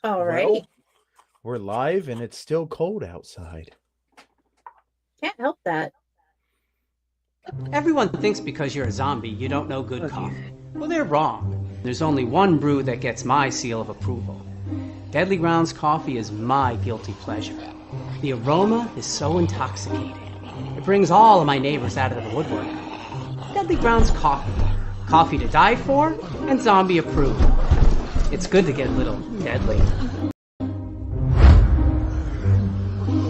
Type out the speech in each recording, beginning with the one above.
All right. Well, we're live and it's still cold outside. Can't help that. Everyone thinks because you're a zombie, you don't know good coffee. Well, they're wrong. There's only one brew that gets my seal of approval. Deadly Grounds coffee is my guilty pleasure. The aroma is so intoxicating. It brings all of my neighbors out of the woodwork. Deadly Grounds coffee. Coffee to die for and zombie approved. It's good to get a little deadly.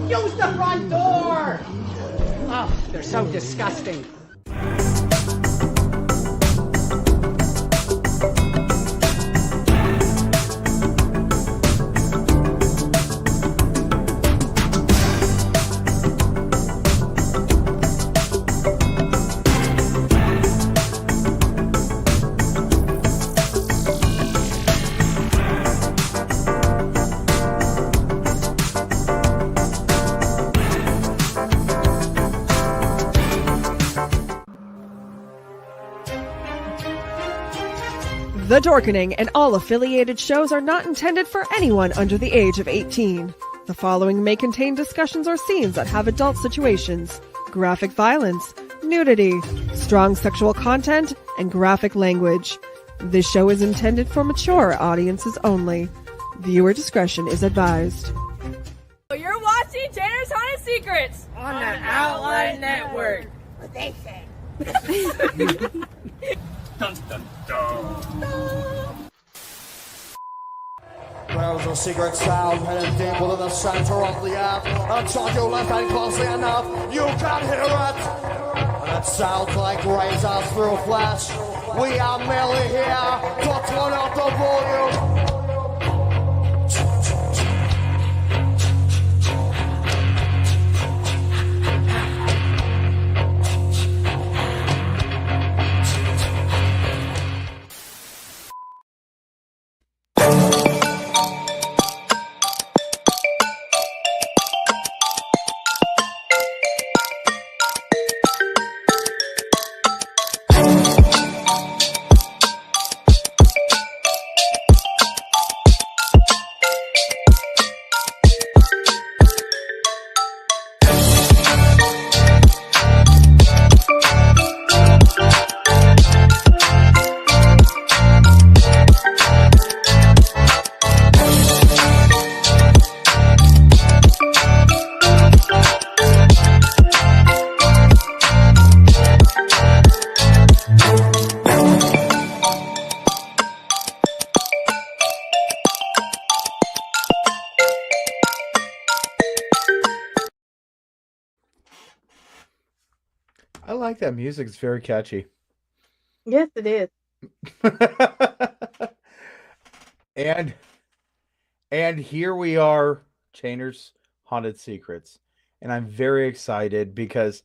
Use the front door! Oh, they're so disgusting. The Dorkening and all affiliated shows are not intended for anyone under the age of 18. The following may contain discussions or scenes that have adult situations, graphic violence, nudity, strong sexual content, and graphic language. This show is intended for mature audiences only. Viewer discretion is advised. You're watching Tanner's Haunted Secrets on the Outline Network. What they say. Dun, dun, dun. There's a secret sound hidden deep within the center of the earth. Until you listen closely enough, you can hear it. And it sounds like razors through flesh. We are merely here to turn up the volume. I like that music. It's very catchy. Yes, it is. and here we are, Chainer's Haunted Secrets. And I'm very excited because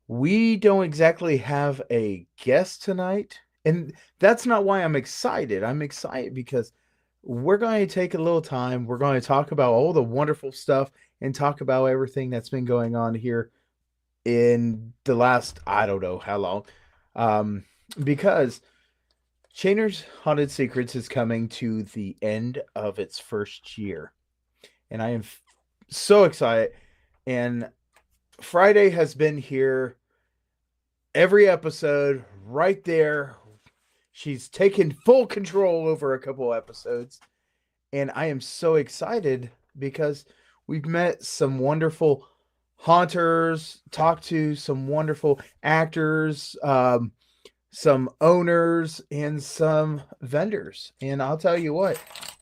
we don't exactly have a guest tonight. And that's not why I'm excited. I'm excited because we're going to take a little time. We're going to talk about all the wonderful stuff and talk about everything that's been going on here in the last, I don't know how long. Because Chainer's Haunted Secrets is coming to the end of its first year. And I am so excited. And Friday has been here every episode right there. She's taken full control over a couple episodes. And I am so excited because we've met some wonderful haunters, talked to some wonderful actors, some owners, and some vendors. And I'll tell you what,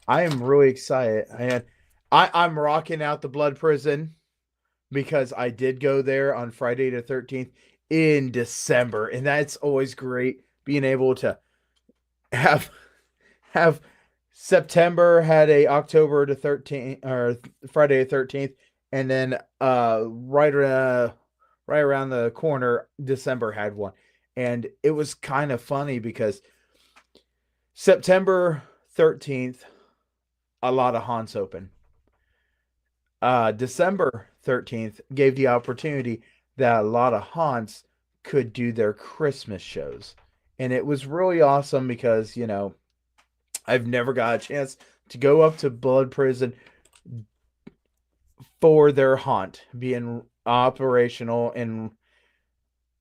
I am really excited. I'm rocking out the Blood Prison because I did go there on Friday the 13th in December. And that's always great being able to have September had a October the 13th or Friday the 13th. And then right around the corner, December had one. And it was kind of funny because September 13th, a lot of haunts open. December 13th gave the opportunity that a lot of haunts could do their Christmas shows. And it was really awesome because, you know, I've never got a chance to go up to Blood Prison for their haunt being operational. And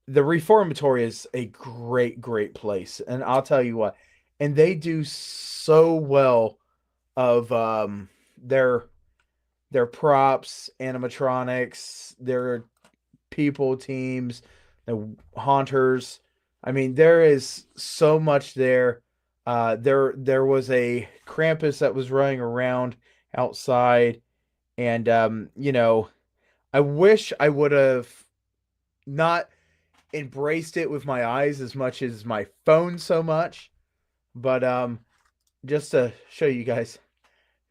the reformatory is a great, great place. And I'll tell you what, and they do so well of their props, animatronics, their people teams, the haunters. I mean, there is so much there. There was a Krampus that was running around outside, and I wish I would have not embraced it with my eyes as much as my phone so much. But just to show you guys,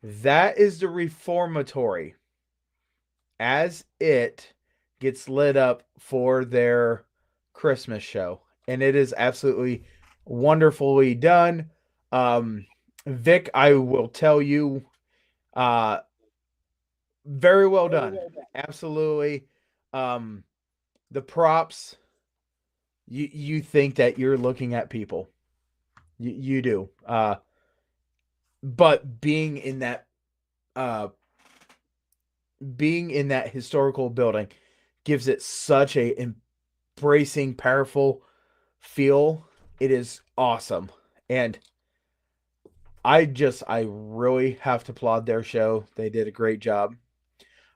that is the reformatory as it gets lit up for their Christmas show. And it is absolutely wonderfully done. Vic, I will tell you, very well done. Absolutely. The props, you think that you're looking at people. You do. But being in that historical building gives it such a embracing, powerful feel. It is awesome. And I really have to applaud their show. They did a great job.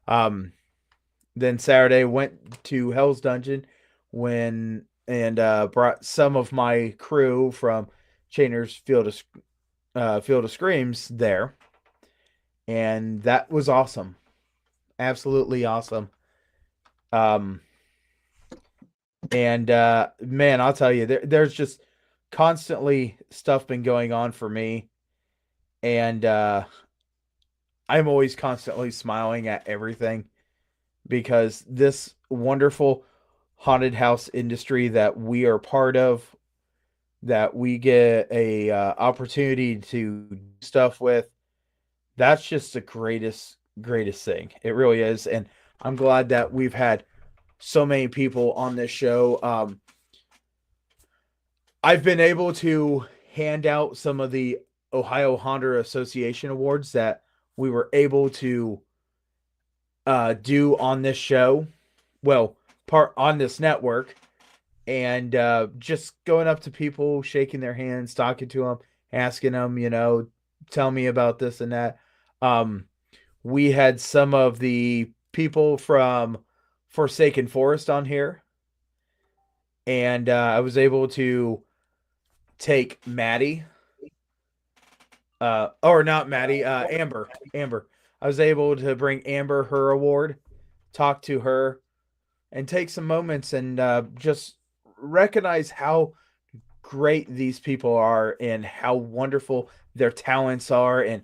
Then Saturday went to Hell's Dungeon and brought some of my crew from Chainer's Field of Screams there. And that was awesome. Absolutely awesome. And man, I'll tell you, there's just constantly stuff been going on for me. And I'm always constantly smiling at everything, because this wonderful haunted house industry that we are part of, that we get a opportunity to do stuff with, that's just the greatest thing. It really is. And I'm glad that we've had so many people on this show. I've been able to hand out some of the Ohio Haunter Association awards that we were able to do on this show. Well, part on this network. And just going up to people, shaking their hands, talking to them, asking them, tell me about this and that. We had some of the people from Forsaken Forest on here. And I was able to take Maddie. Or not Maddie, Amber. I was able to bring Amber her award, talk to her, and take some moments and just recognize how great these people are and how wonderful their talents are. And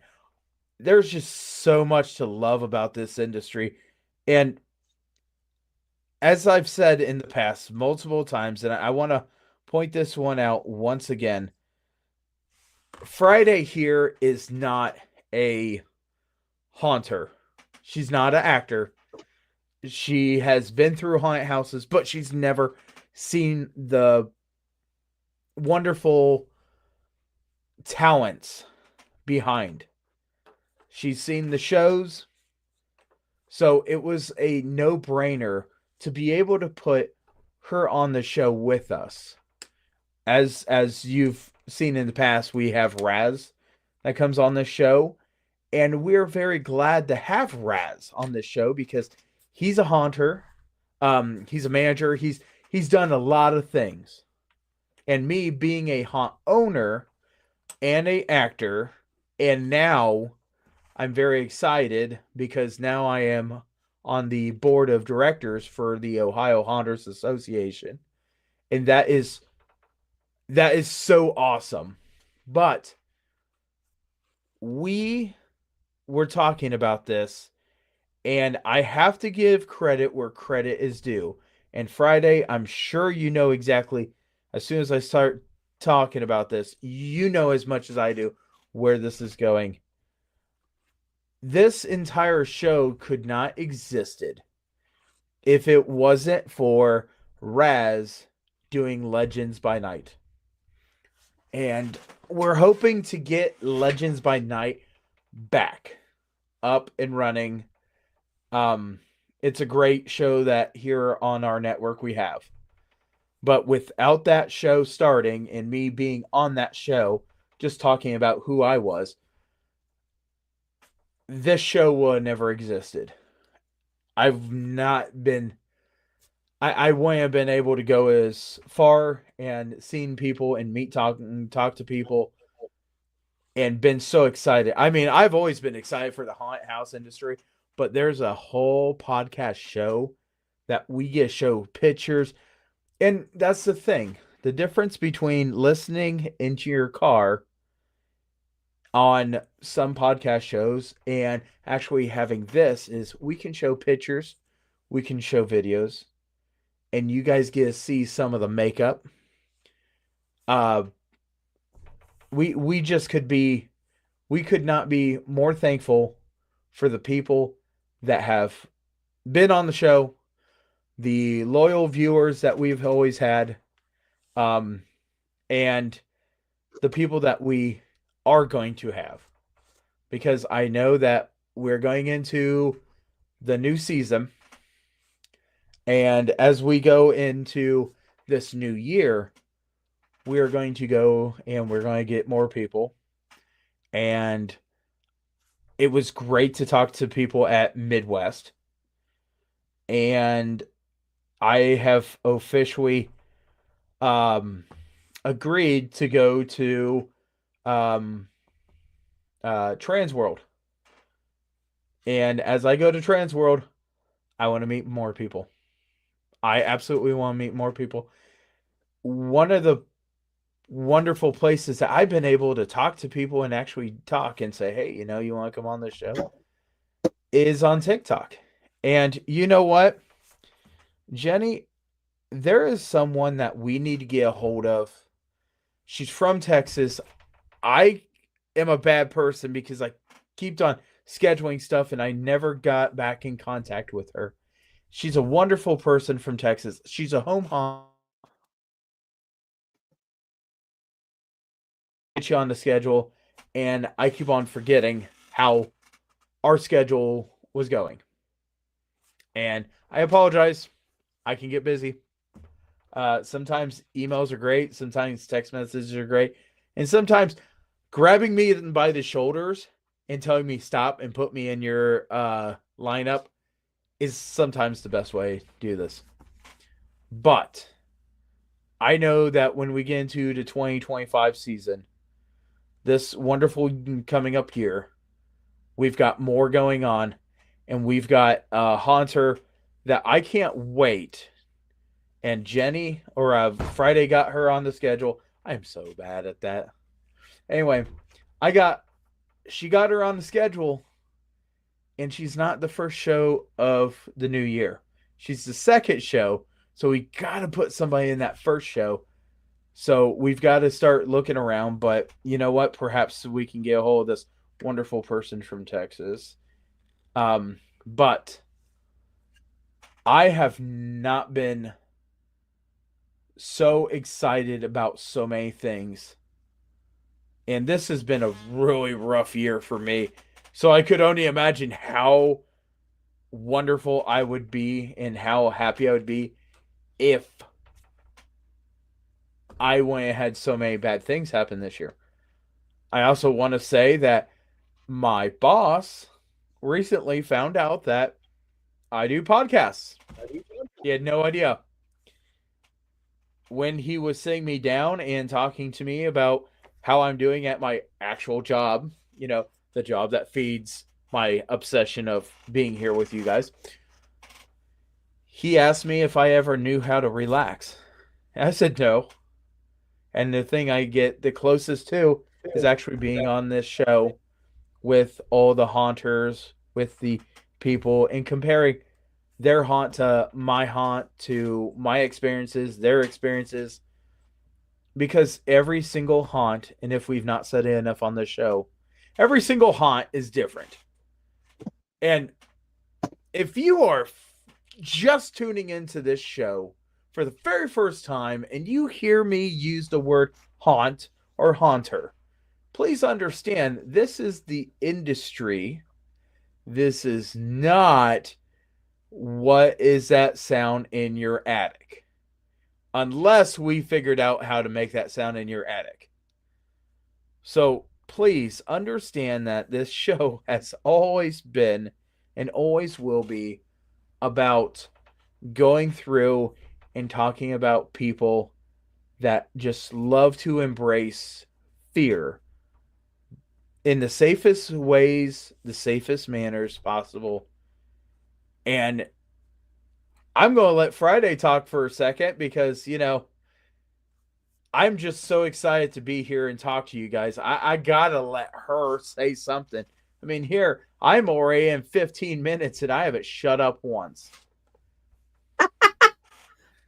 there's just so much to love about this industry. And as I've said in the past multiple times, and I want to point this one out once again, Friday here is not a haunter. She's not an actor. She has been through haunted houses, but she's never seen the wonderful talents behind. She's seen the shows. So it was a no-brainer to be able to put her on the show with us. As you've seen in the past, we have Raz that comes on this show. And we're very glad to have Raz on this show because he's a haunter. He's a manager. He's done a lot of things. And me being a haunt owner and a actor, and now I'm very excited because now I am on the board of directors for the Ohio Haunters Association. And that is so awesome. But we were talking about this, and I have to give credit where credit is due. And Friday, I'm sure you know exactly, as soon as I start talking about this, you know as much as I do where this is going. This entire show could not existed if it wasn't for Raz doing Legends by Night. And we're hoping to get Legends by Night back up and running. It's a great show that here on our network we have. But without that show starting and me being on that show, just talking about who I was, this show would have never existed. I've not been, I wouldn't have been able to go as far and seen people and talk to people and been so excited. I mean, I've always been excited for the haunted house industry, but there's a whole podcast show that we get to show pictures. And that's the thing. The difference between listening into your car on some podcast shows and actually having this is we can show pictures, we can show videos, and you guys get to see some of the makeup. We just we could not be more thankful for the people that have been on the show, the loyal viewers that we've always had, and the people that we are going to have. Because I know that we're going into the new season, and as we go into this new year, we are going to go and we're going to get more people. And it was great to talk to people at Midwest. And I have officially agreed to go to Transworld. And as I go to Transworld, I want to meet more people. I absolutely want to meet more people. One of the wonderful places that I've been able to talk to people and actually talk and say, hey, you know, you want to come on this show, is on TikTok. And you know what, Jenny, there is someone that we need to get a hold of. She's from Texas. I am a bad person because I kept on scheduling stuff and I never got back in contact with her. She's a wonderful person from Texas. She's a home haunt. Get you on the schedule, and I keep on forgetting how our schedule was going. And I apologize. I can get busy. Sometimes emails are great. Sometimes text messages are great. And sometimes grabbing me by the shoulders and telling me stop and put me in your lineup is sometimes the best way to do this. But I know that when we get into the 2025 season, this wonderful coming up year, we've got more going on, and we've got a haunter that I can't wait. And Jenny, or Friday got her on the schedule. I am so bad at that. Anyway, she got her on the schedule, and she's not the first show of the new year. She's the second show, so we got to put somebody in that first show. So we've got to start looking around, but you know what? Perhaps we can get a hold of this wonderful person from Texas. But I have not been so excited about so many things. And this has been a really rough year for me. So I could only imagine how wonderful I would be and how happy I would be if I went and had so many bad things happen this year. I also want to say that my boss recently found out that I do podcasts. He had no idea. When he was sitting me down and talking to me about how I'm doing at my actual job, you know, the job that feeds my obsession of being here with you guys, he asked me if I ever knew how to relax. I said no. And the thing I get the closest to is actually being on this show with all the haunters, with the people, and comparing their haunt to my experiences, their experiences. Because every single haunt, and if we've not said it enough on this show, every single haunt is different. And if you are just tuning into this show for the very first time and you hear me use the word haunt or haunter, please understand, this is the industry. This is not what is that sound in your attic. Unless we figured out how to make that sound in your attic. So please understand that this show has always been and always will be about going through and talking about people that just love to embrace fear in the safest ways, the safest manners possible. And I'm going to let Friday talk for a second because, I'm just so excited to be here and talk to you guys. I got to let her say something. I mean, here, I'm already in 15 minutes and I haven't shut up once.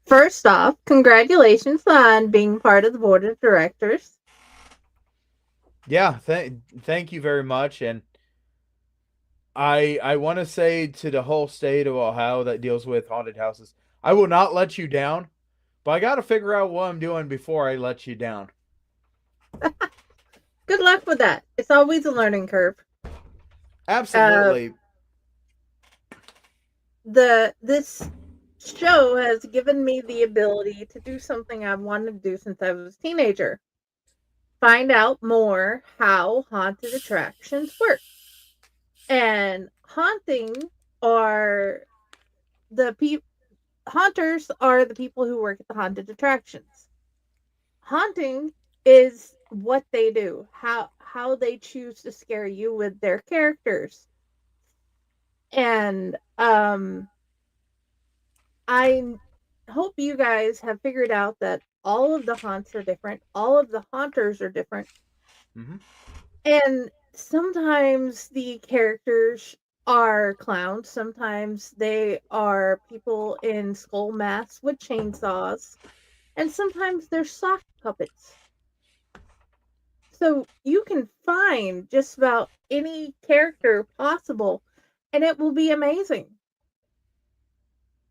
First off, congratulations on being part of the board of directors. Yeah, thank you very much. And I want to say to the whole state of Ohio that deals with haunted houses, I will not let you down, but I got to figure out what I'm doing before I let you down. Good luck with that. It's always a learning curve. Absolutely. This show has given me the ability to do something I've wanted to do since I was a teenager. Find out more how haunted attractions work. And haunters are the people who work at the haunted attractions. Haunting is what they do, how they choose to scare you with their characters. And I hope you guys have figured out that all of the haunts are different. All of the haunters are different. Mm-hmm. And sometimes the characters are clowns. Sometimes they are people in skull masks with chainsaws. And sometimes they're sock puppets. So you can find just about any character possible, and it will be amazing.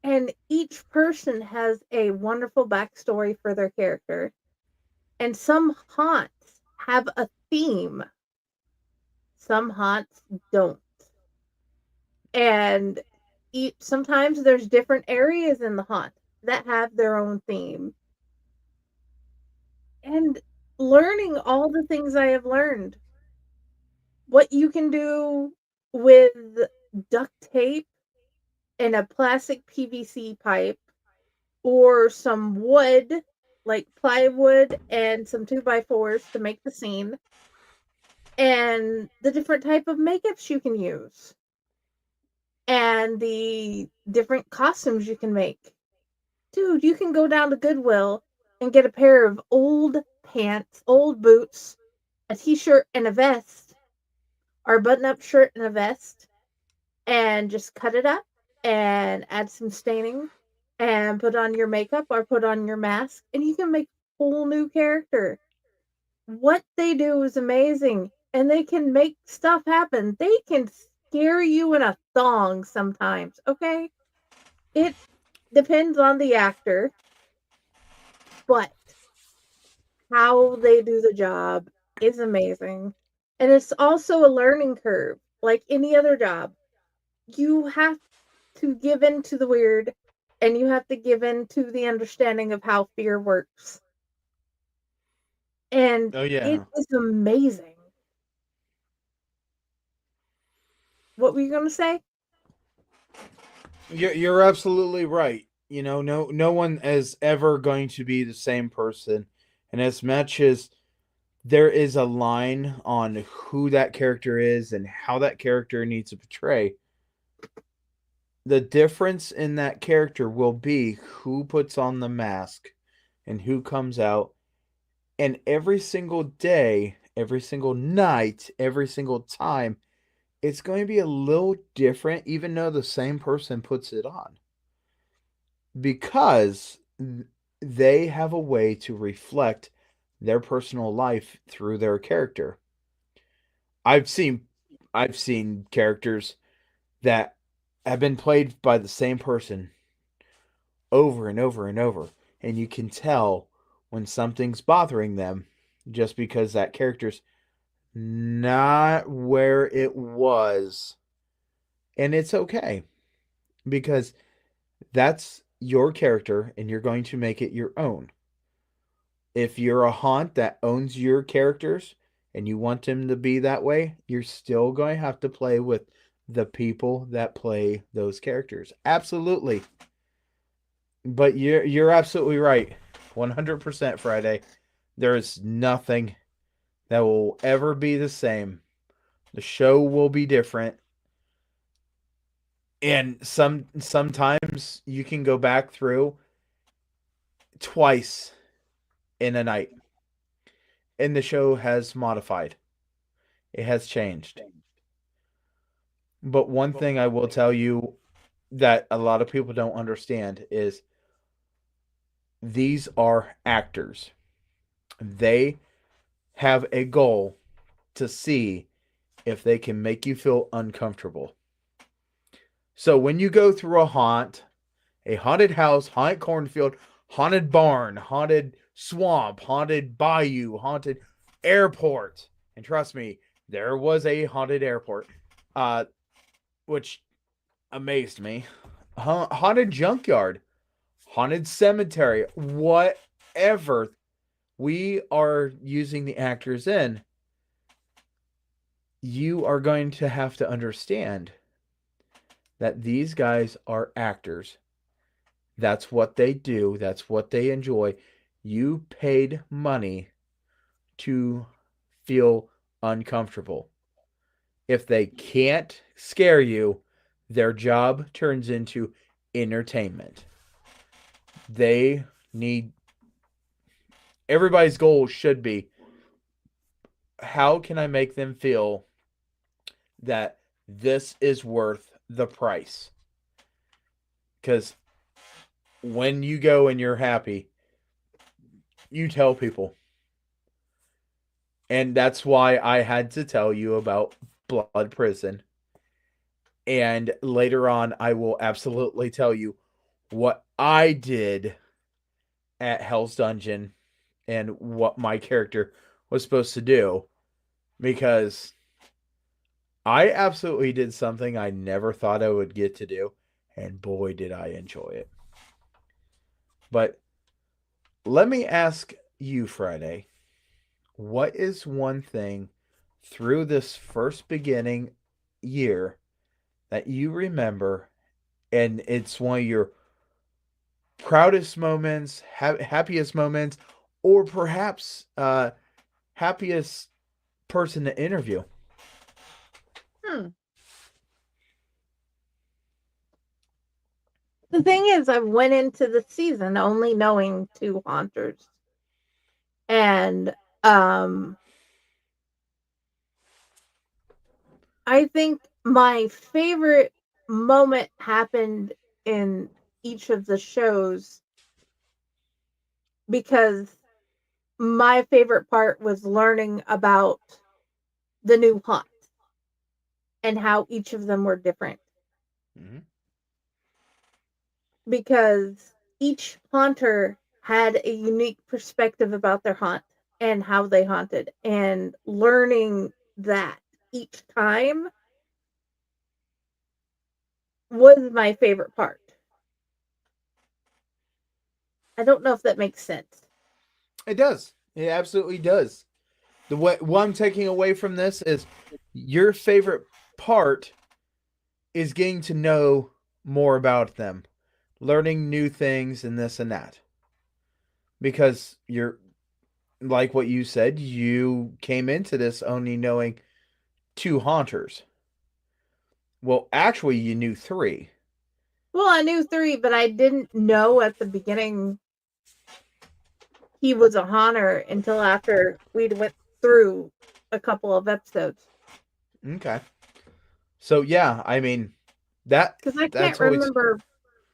And each person has a wonderful backstory for their character. And some haunts have a theme. Some haunts don't. And sometimes there's different areas in the haunt that have their own theme. And learning all the things I have learned. What you can do with duct tape and a plastic PVC pipe or some wood, like plywood and some 2x4s to make the scene, and the different type of makeups you can use and the different costumes you can make. Dude, you can go down to Goodwill and get a pair of old pants, old boots, a t-shirt and a vest, or a button-up shirt and a vest, and just cut it up and add some staining and put on your makeup or put on your mask, and you can make a whole new character. What they do is amazing, and they can make stuff happen. They can scare you in a thong sometimes, okay? It depends on the actor, but how they do the job is amazing. And it's also a learning curve, like any other job. You have to give in to the weird, and you have to give in to the understanding of how fear works. And it is amazing. What were you going to say? You're absolutely right. No one is ever going to be the same person. And as much as there is a line on who that character is and how that character needs to portray, the difference in that character will be who puts on the mask and who comes out. And every single day, every single night, every single time, it's going to be a little different, even though the same person puts it on. Because they have a way to reflect their personal life through their character. I've seen characters that have been played by the same person over and over and over, and you can tell when something's bothering them just because that character's not where it was. And it's okay because that's your character and you're going to make it your own. If you're a haunt that owns your characters and you want them to be that way, you're still going to have to play with the people that play those characters. Absolutely. But you're absolutely right. 100% Friday. There's nothing that will ever be the same. The show will be different. And sometimes you can go back through twice in a night. And the show has modified. It has changed. But one thing I will tell you that a lot of people don't understand is these are actors. They have a goal to see if they can make you feel uncomfortable. So when you go through a haunted house, haunted cornfield, haunted barn, haunted swamp, haunted bayou, haunted airport, and trust me, there was a haunted airport, which amazed me. Haunted junkyard, haunted cemetery, whatever we are using the actors in, you are going to have to understand that these guys are actors. That's what they do. That's what they enjoy. You paid money to feel uncomfortable. If they can't scare you, their job turns into entertainment. They need... Everybody's goal should be, how can I make them feel that this is worth the price? Because when you go and you're happy, you tell people. And that's why I had to tell you about Blood Prison. And later on, I will absolutely tell you what I did at Hell's Dungeon and what my character was supposed to do. Because I absolutely did something I never thought I would get to do. And boy, did I enjoy it. But let me ask you, Friday, what is one thing through this first beginning year that you remember, and it's one of your proudest moments, happiest moments, or perhaps happiest person to interview? The thing is, I went into the season only knowing 2 haunters. And I think my favorite moment happened in each of the shows because my favorite part was learning about the new haunts and how each of them were different. Mm-hmm. Because each haunter had a unique perspective about their haunt and how they haunted, and learning that each time was my favorite part. I don't know if that makes sense. It does. It absolutely does. What I'm taking away from this is your favorite part is getting to know more about them, learning new things and this and that. Because you're, like what you said, you came into this only knowing 2 haunters. Well, actually, you knew 3. Well, I knew 3, but I didn't know at the beginning he was a haunter until after we went through a couple of episodes. Okay. So, yeah, I mean, because I can't remember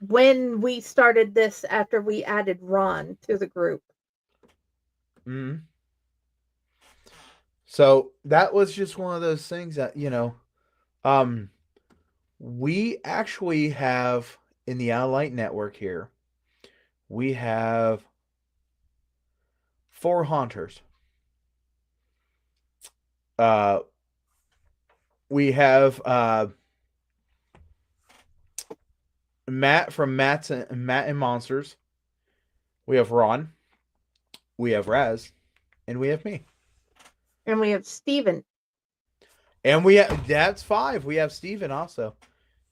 when we started this after we added Ron to the group. Mm-hmm. So that was just one of those things that, we actually have in the Allight Network here, we have 4 haunters. We have Matt from Matt and Monsters. We have Ron. We have Raz. And we have me. And we have Steven. And we have, that's 5. We have Steven also.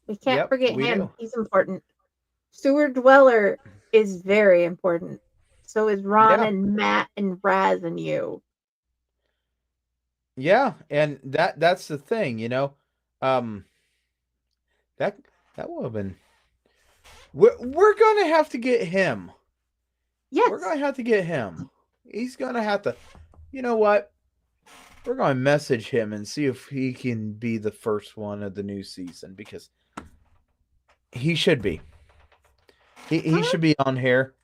We can't Yep, forget we him. do. He's important. Sewer Dweller is very important. So is Ron Yeah. and Matt and Raz and you. Yeah, and that's the thing, you know. That would have been. We're gonna have to get him. Yes. We're gonna have to get him. He's gonna have to. You know what? We're gonna message him and see if he can be the first one of the new season, because he should be. He should be on here.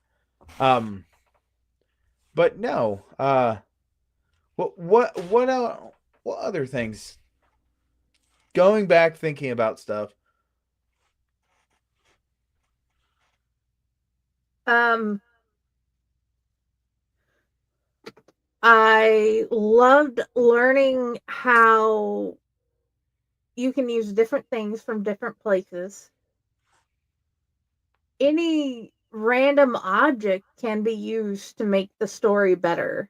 But no. What other things? Going back, thinking about stuff. I loved learning how you can use different things from different places. Any random object can be used to make the story better.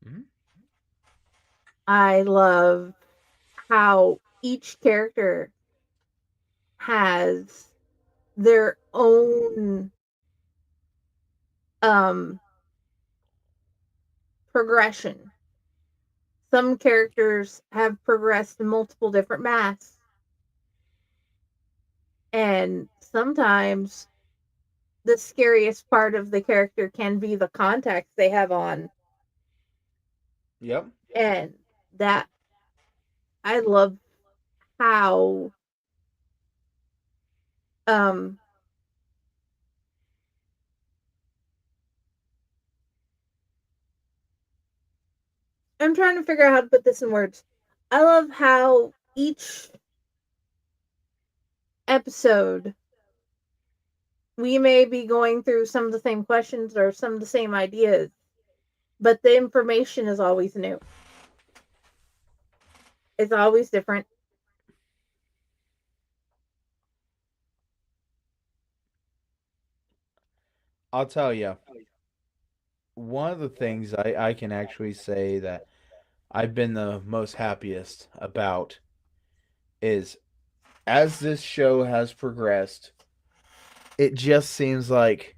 Mhm. I love how each character has their own progression. Some characters have progressed in multiple different masks. And sometimes the scariest part of the character can be the contacts they have on. Yep. And that I love how I'm trying to figure out how to put this in words. I love how each episode we may be going through some of the same questions or some of the same ideas, but the information is always new. It's always different. I'll tell you. One of the things I can actually say that I've been the most happiest about is, as this show has progressed, it just seems like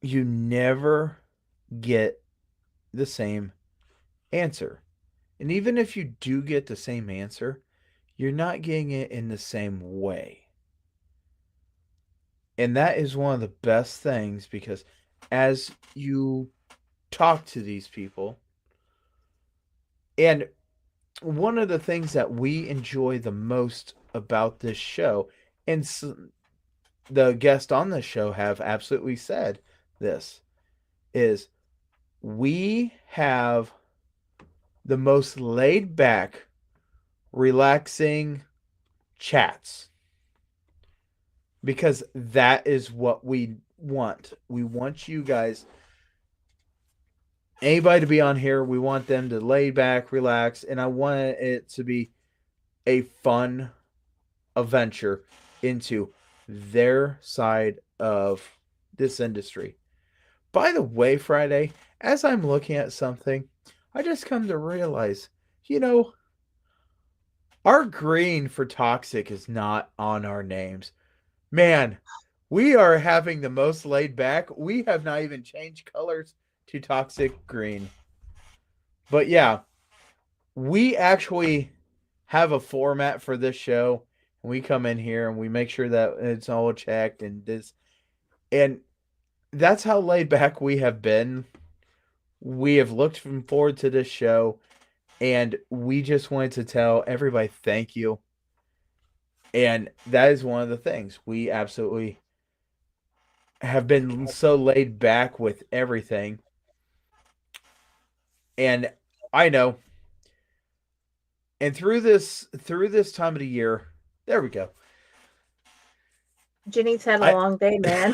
you never get the same answer. And even if you do get the same answer, you're not getting it in the same way. And that is one of the best things, because as you talk to these people, and one of the things that we enjoy the most about this show, and the guests on this show have absolutely said this, is we have the most laid back, relaxing chats. Because that is what we want. We want you guys, anybody to be on here, we want them to lay back, relax, and I want it to be a fun adventure into their side of this industry. By the way, Friday, as I'm looking at something, I just come to realize, you know, our green for toxic is not on our names. Man, we are having the most laid back. We have not even changed colors to toxic green. But yeah, we actually have a format for this show. We come in here and we make sure that it's all checked and this, and that's how laid back we have been. We have looked forward to this show, and we just wanted to tell everybody thank you. And that is one of the things. We absolutely have been so laid back with everything. And I know. And through this time of the year, there we go. Jenny's had a long day, man.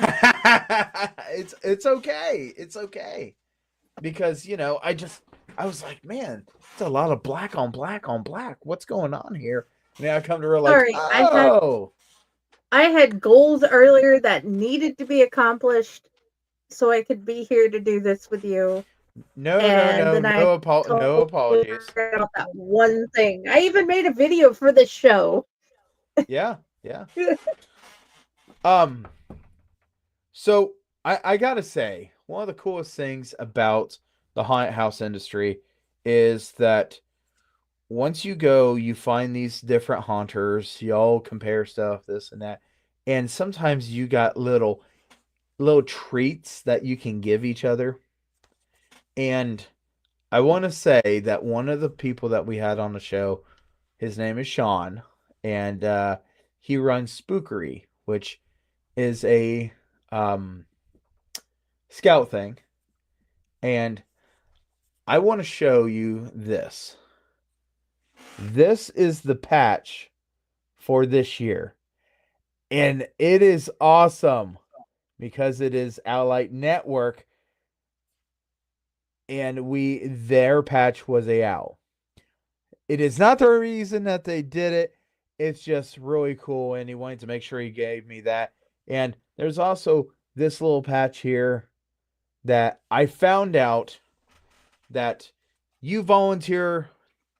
It's okay. It's okay. Because, you know, I was like, man, it's a lot of black on black on black. What's going on here? And then I come to realize, Sorry, oh, I had goals earlier that needed to be accomplished so I could be here to do this with you. no, And then I no totally apologies. forgot about that one thing. I even made a video for this show. Yeah. So I gotta say, one of the coolest things about the haunted house industry is that once you go, you find these different haunters, y'all compare stuff, this and that. And sometimes you got little treats that you can give each other. And I want to say that one of the people that we had on the show, his name is Sean, and he runs Spookery, which is a scout thing. And I want to show you this. This is the patch for this year. And it is awesome because it is Owlite Network. And their patch was a owl. It is not the reason that they did it. It's just really cool. And he wanted to make sure he gave me that. And there's also this little patch here that I found out that you volunteer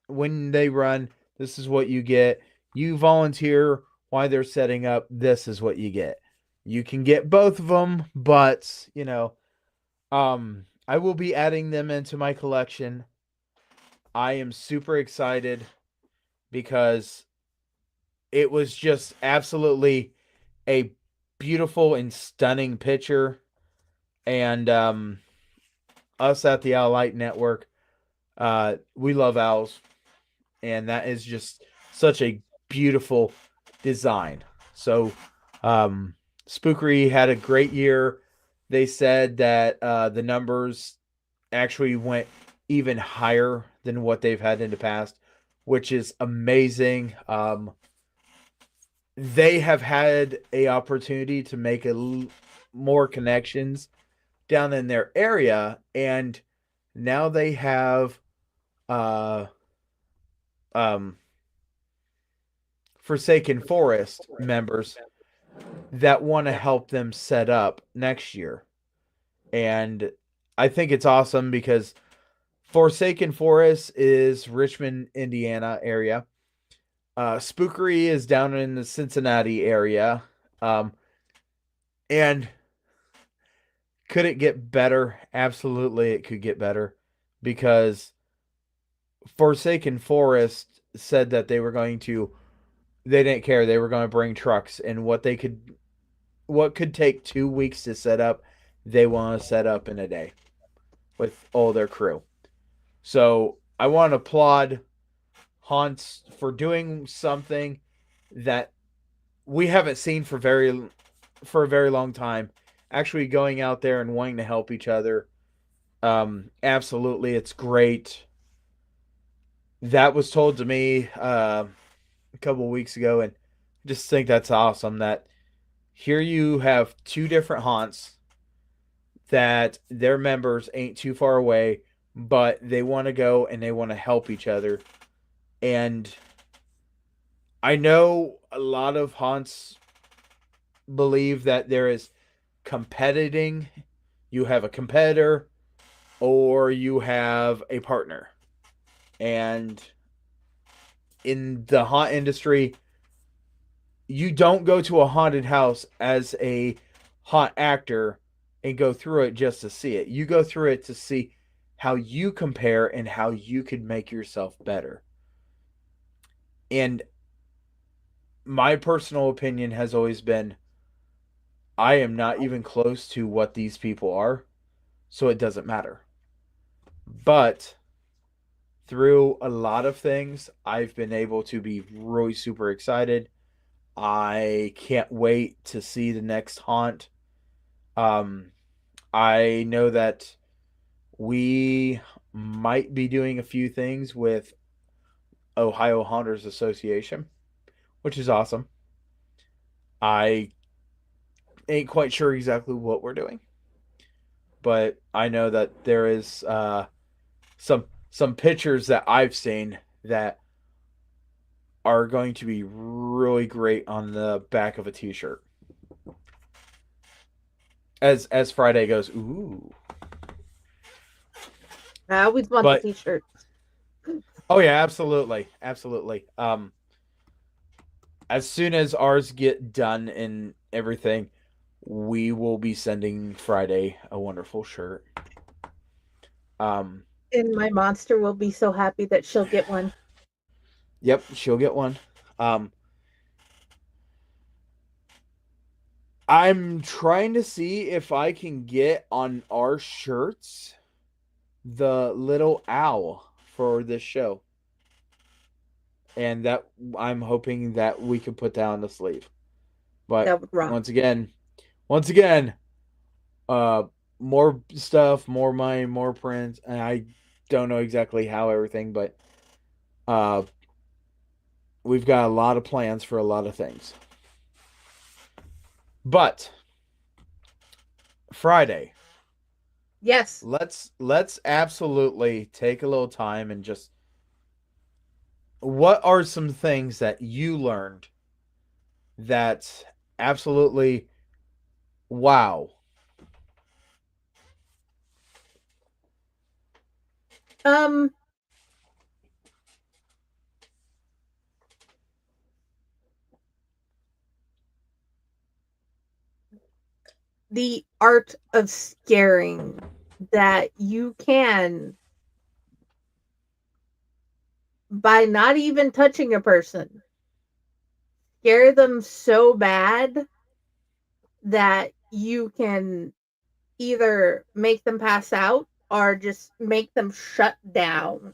when they run, this is what you get. You volunteer while they're setting up, this is what you get. You can get both of them, but, I will be adding them into my collection. I am super excited because it was just absolutely a beautiful and stunning picture. And us at the Owlite Network, we love owls. And that is just such a beautiful design. So, Spookery had a great year. They said that the numbers actually went even higher than what they've had in the past, which is amazing. They have had a opportunity to make more connections down in their area, and now they have Forsaken Forest members that want to help them set up next year. And I think it's awesome because Forsaken Forest is Richmond, Indiana area. Spookery is down in the Cincinnati area. And could it get better? Absolutely, it could get better because Forsaken Forest said that they didn't care. They were going to bring trucks, and what could take 2 weeks to set up, they want to set up in a day with all their crew. So I want to applaud Haunts for doing something that we haven't seen for a very long time. Actually going out there and wanting to help each other. Absolutely, it's great. That was told to me a couple of weeks ago, and I just think that's awesome that here you have two different haunts that their members ain't too far away, but they want to go and they want to help each other. And I know a lot of haunts believe that there is competing. You have a competitor or you have a partner. And in the haunt industry, you don't go to a haunted house as a haunt actor and go through it just to see it. You go through it to see how you compare and how you could make yourself better. And my personal opinion has always been, I am not even close to what these people are, so it doesn't matter. But through a lot of things, I've been able to be really super excited. I can't wait to see the next haunt. I know that we might be doing a few things with Ohio Haunters Association, which is awesome. I ain't quite sure exactly what we're doing, but I know that there is some some pictures that I've seen that are going to be really great on the back of a t-shirt. As Friday goes, ooh. I always want the t-shirts. Oh yeah, absolutely. As soon as ours get done and everything, we will be sending Friday a wonderful shirt. And my monster will be so happy that she'll get one. Yep, she'll get one. I'm trying to see if I can get on our shirts the little owl for this show. And that I'm hoping that we can put that on the sleeve. But once again, more stuff, more money, more prints, and I don't know exactly how everything, but we've got a lot of plans for a lot of things. But Friday. Yes. Let's absolutely take a little time and just, what are some things that you learned that's absolutely wow? The art of scaring, that you can, by not even touching a person, scare them so bad that you can either make them pass out or just make them shut down.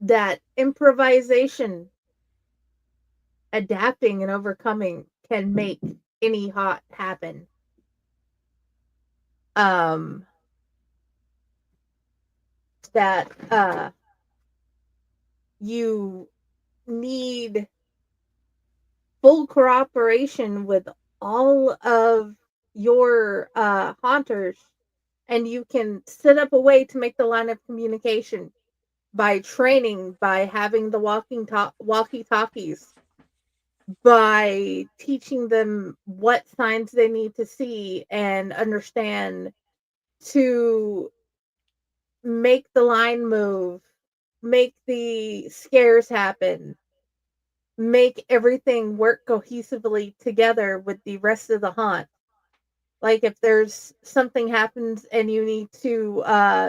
That improvisation, adapting and overcoming can make any haunt happen. That you need full cooperation with all of your haunters, and you can set up a way to make the line of communication by training, by having the walkie-talkies, by teaching them what signs they need to see and understand to make the line move, make the scares happen, make everything work cohesively together with the rest of the haunt. Like if there's something happens and you need to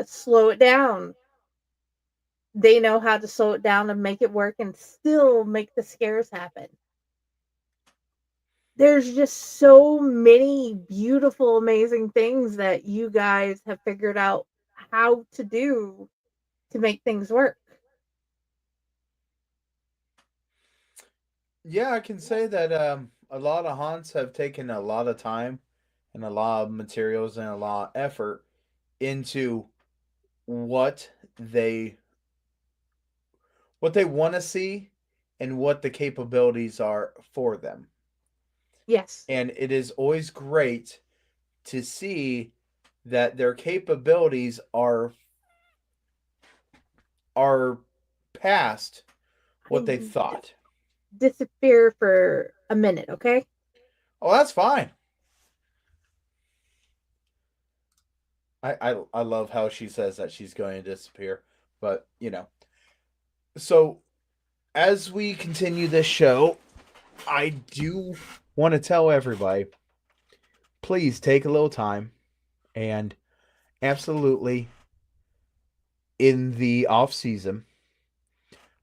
slow it down, they know how to slow it down and make it work and still make the scares happen. There's just so many beautiful, amazing things that you guys have figured out how to do to make things work. Yeah, I can say that a lot of haunts have taken a lot of time and a lot of materials and a lot of effort into what they want to see and what the capabilities are for them. Yes. And it is always great to see that their capabilities are past what they thought. Disappear for a minute, okay? Oh, that's fine. I love how she says that she's going to disappear, but so as we continue this show, I do want to tell everybody, please take a little time and absolutely in the off season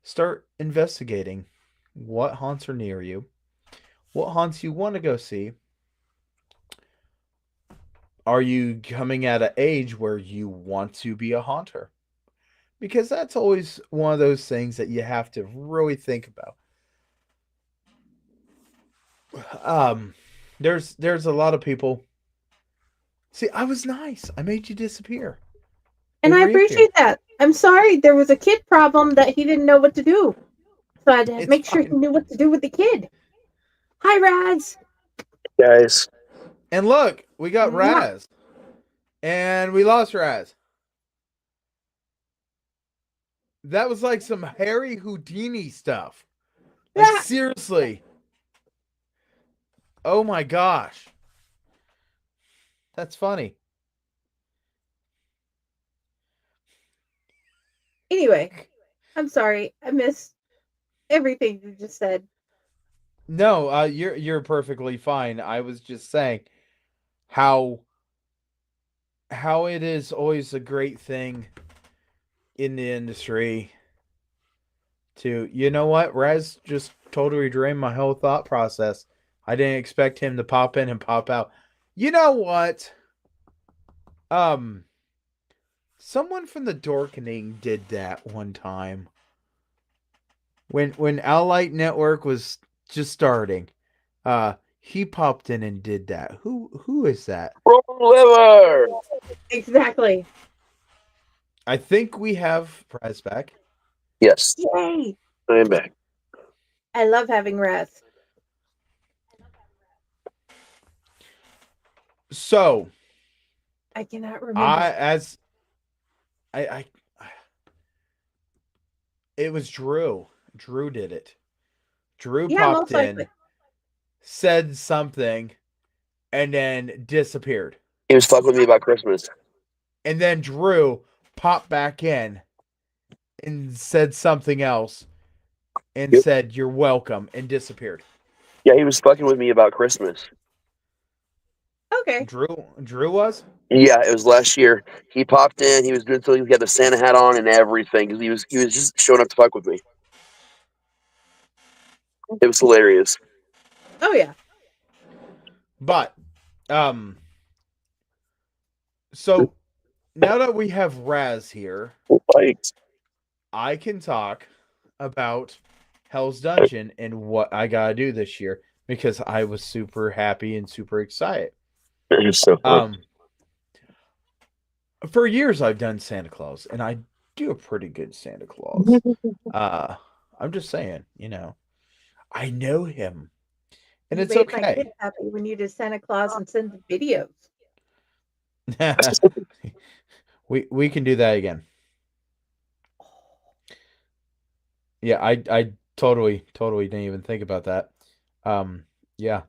start investigating what haunts are near you, what haunts you want to go see. Are you coming at an age where you want to be a haunter? Because that's always one of those things that you have to really think about. There's a lot of people. See, I was nice. I made you disappear. And I appreciate that. I'm sorry, there was a kid problem that he didn't know what to do. So I had to make sure he knew what to do with the kid. Hi, Raz. Guys, And look, we got Raz. And we lost Raz. That was like some Harry Houdini stuff. Like, seriously. Oh my gosh. That's funny. Anyway, I'm sorry. I missed everything you just said. No, you're perfectly fine. I was just saying how it is always a great thing in the industry to, you know what, Raz just totally drained my whole thought process. I didn't expect him to pop in and pop out. You know what? Someone from the Dorkening did that one time. When Allight Network was just starting, he popped in and did that. Who is that? Liver. Exactly. I think we have Raz back. Yes. Yay! I'm back. I love having Raz. So I cannot remember. It was Drew. Drew did it. Drew Yeah, popped most in, likely. said something, and then disappeared. He was fucking with me about Christmas. And then Drew popped back in and said something else and said, "You're welcome," and disappeared. Yeah, he was fucking with me about Christmas. Okay. Drew was? Yeah, it was last year. He popped in. He was doing something. He had the Santa hat on and everything. He was just showing up to fuck with me. It was hilarious. Oh yeah. But, so now that we have Raz here, I can talk about Hell's Dungeon and what I gotta do this year because I was super happy and super excited. It was so fun. For years I've done Santa Claus, and I do a pretty good Santa Claus. I'm just saying, you know, I know him, and You it's made my okay. kid happy when you did Santa Claus and send the videos. we can do that again. Yeah, I totally didn't even think about that. Yeah.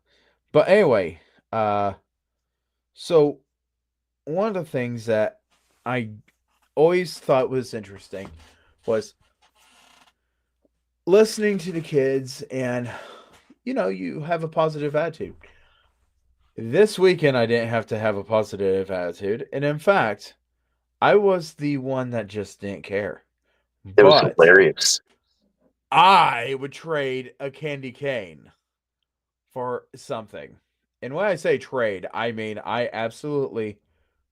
But anyway, so one of the things that I always thought was interesting was listening to the kids, and you know, you have a positive attitude. This weekend I didn't have to have a positive attitude, and in fact, I was the one that just didn't care. It was hilarious. I would trade a candy cane for something. And when I say trade, I mean I absolutely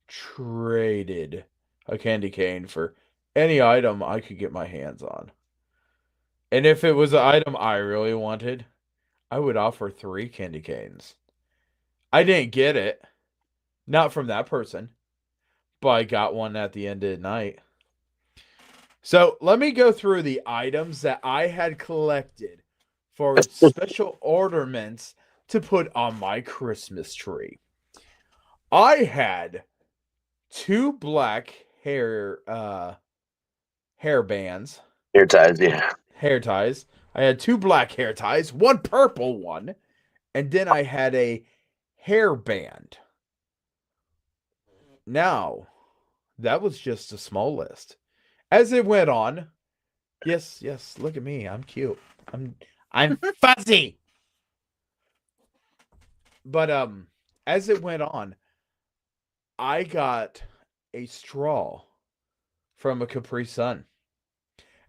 traded a candy cane for any item I could get my hands on. And if it was an item I really wanted, I would offer 3 candy canes. I didn't get it. Not from that person. But I got one at the end of the night. So let me go through the items that I had collected for special ornaments to put on my Christmas tree. I had 2 black hair bands. Hair ties, yeah. Hair ties. I had 2 black hair ties, 1 purple one, and then I had a hair band. Now, that was just a small list. As it went on, yes, look at me. I'm cute. I'm fuzzy. But as it went on, I got a straw from a Capri Sun.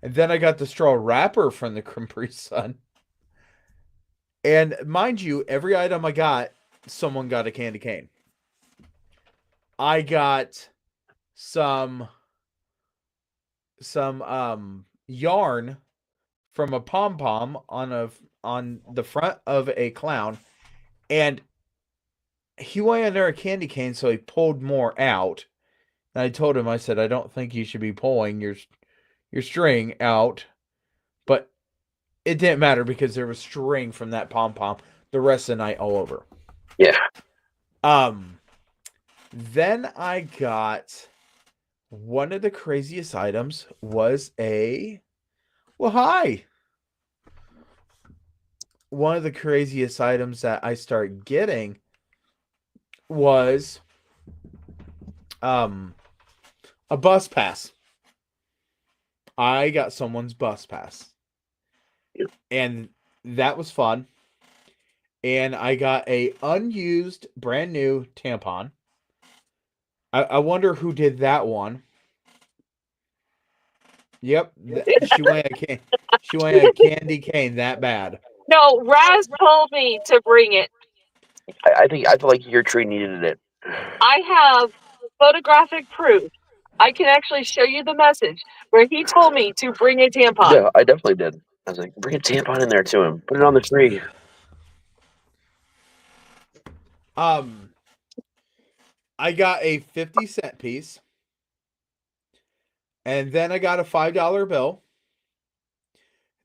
And then I got the straw wrapper from the Capri Sun. And mind you, every item I got, someone got a candy cane. I got some yarn from a pom-pom on the front of a clown, and he went under a candy cane, so he pulled more out. And I told him, I said, I don't think you should be pulling your string out, but it didn't matter because there was string from that pom-pom the rest of the night all over. Yeah. Then I got one of the craziest items was hi. One of the craziest items that I started getting was a bus pass. I got someone's bus pass. And that was fun. And I got a unused brand new tampon. I wonder who did that one. Yep, she went a candy cane that bad. No, Raz told me to bring it. I feel like your tree needed it. I have photographic proof. I can actually show you the message where he told me to bring a tampon. Yeah, I definitely did. I was like, bring a tampon in there to him. Put it on the tree. I got a 50-cent piece. And then I got a $5 bill.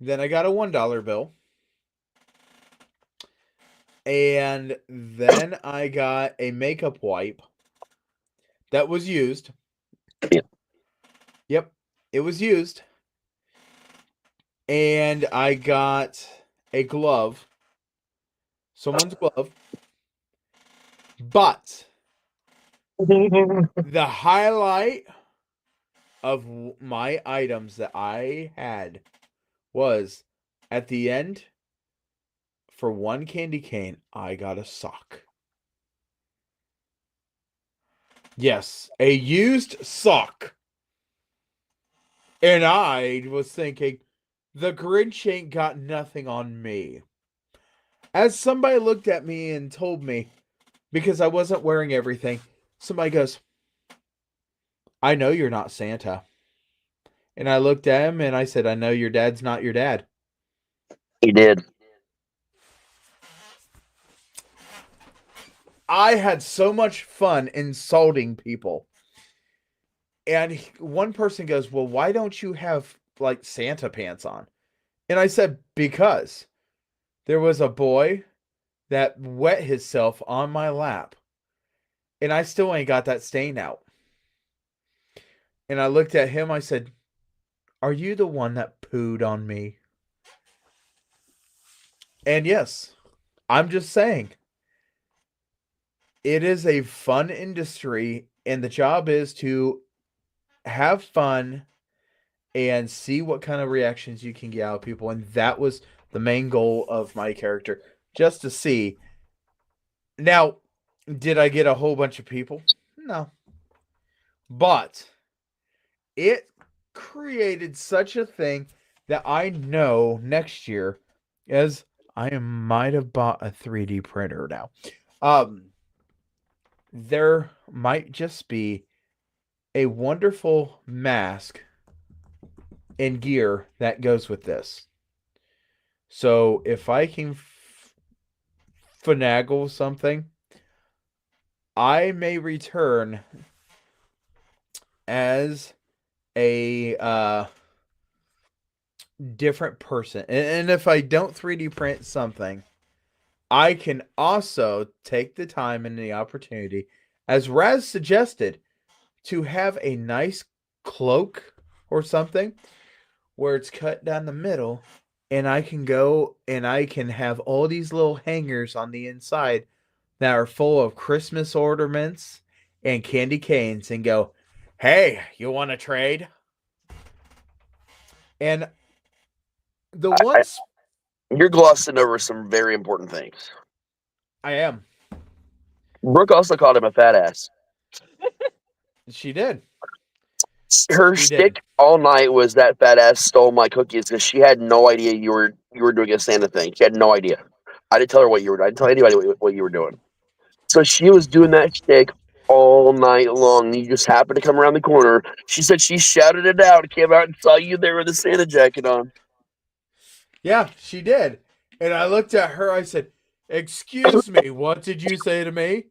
Then I got a $1 bill. And then I got a makeup wipe that was used. Yep, it was used. And I got a glove. Someone's glove. But the highlight of my items that I had was at the end, for one candy cane, I got a sock. Yes, a used sock. And I was thinking, the Grinch ain't got nothing on me. As somebody looked at me and told me, because I wasn't wearing everything, somebody goes, I know you're not Santa. And I looked at him and I said, I know your dad's not your dad. He did. I had so much fun insulting people. And one person goes, well, why don't you have like Santa pants on? And I said, because there was a boy that wet himself on my lap. And I still ain't got that stain out. And I looked at him, I said, are you the one that pooed on me? And yes, I'm just saying, it is a fun industry, and the job is to have fun and see what kind of reactions you can get out of people. And that was the main goal of my character, just to see. Now, did I get a whole bunch of people? No. But it created such a thing that I know next year, as I might have bought a 3D printer now. There might just be a wonderful mask and gear that goes with this. So if I can finagle something, I may return as a different person. And if I don't 3D print something, I can also take the time and the opportunity, as Raz suggested, to have a nice cloak or something where it's cut down the middle, and I can go and I can have all these little hangers on the inside that are full of Christmas ornaments and candy canes, and go, hey, you want to trade? And the ones... You're glossing over some very important things. I am. Brooke also called him a fat ass. She did. Her shtick all night was that fat ass stole my cookies because she had no idea you were doing a Santa thing. She had no idea. I didn't tell her what you were doing. I didn't tell anybody what you were doing. So she was doing that shtick all night long. You just happened to come around the corner. She said she shouted it out, came out and saw you there with a Santa jacket on. Yeah, she did. And I looked at her, I said, excuse me, what did you say to me?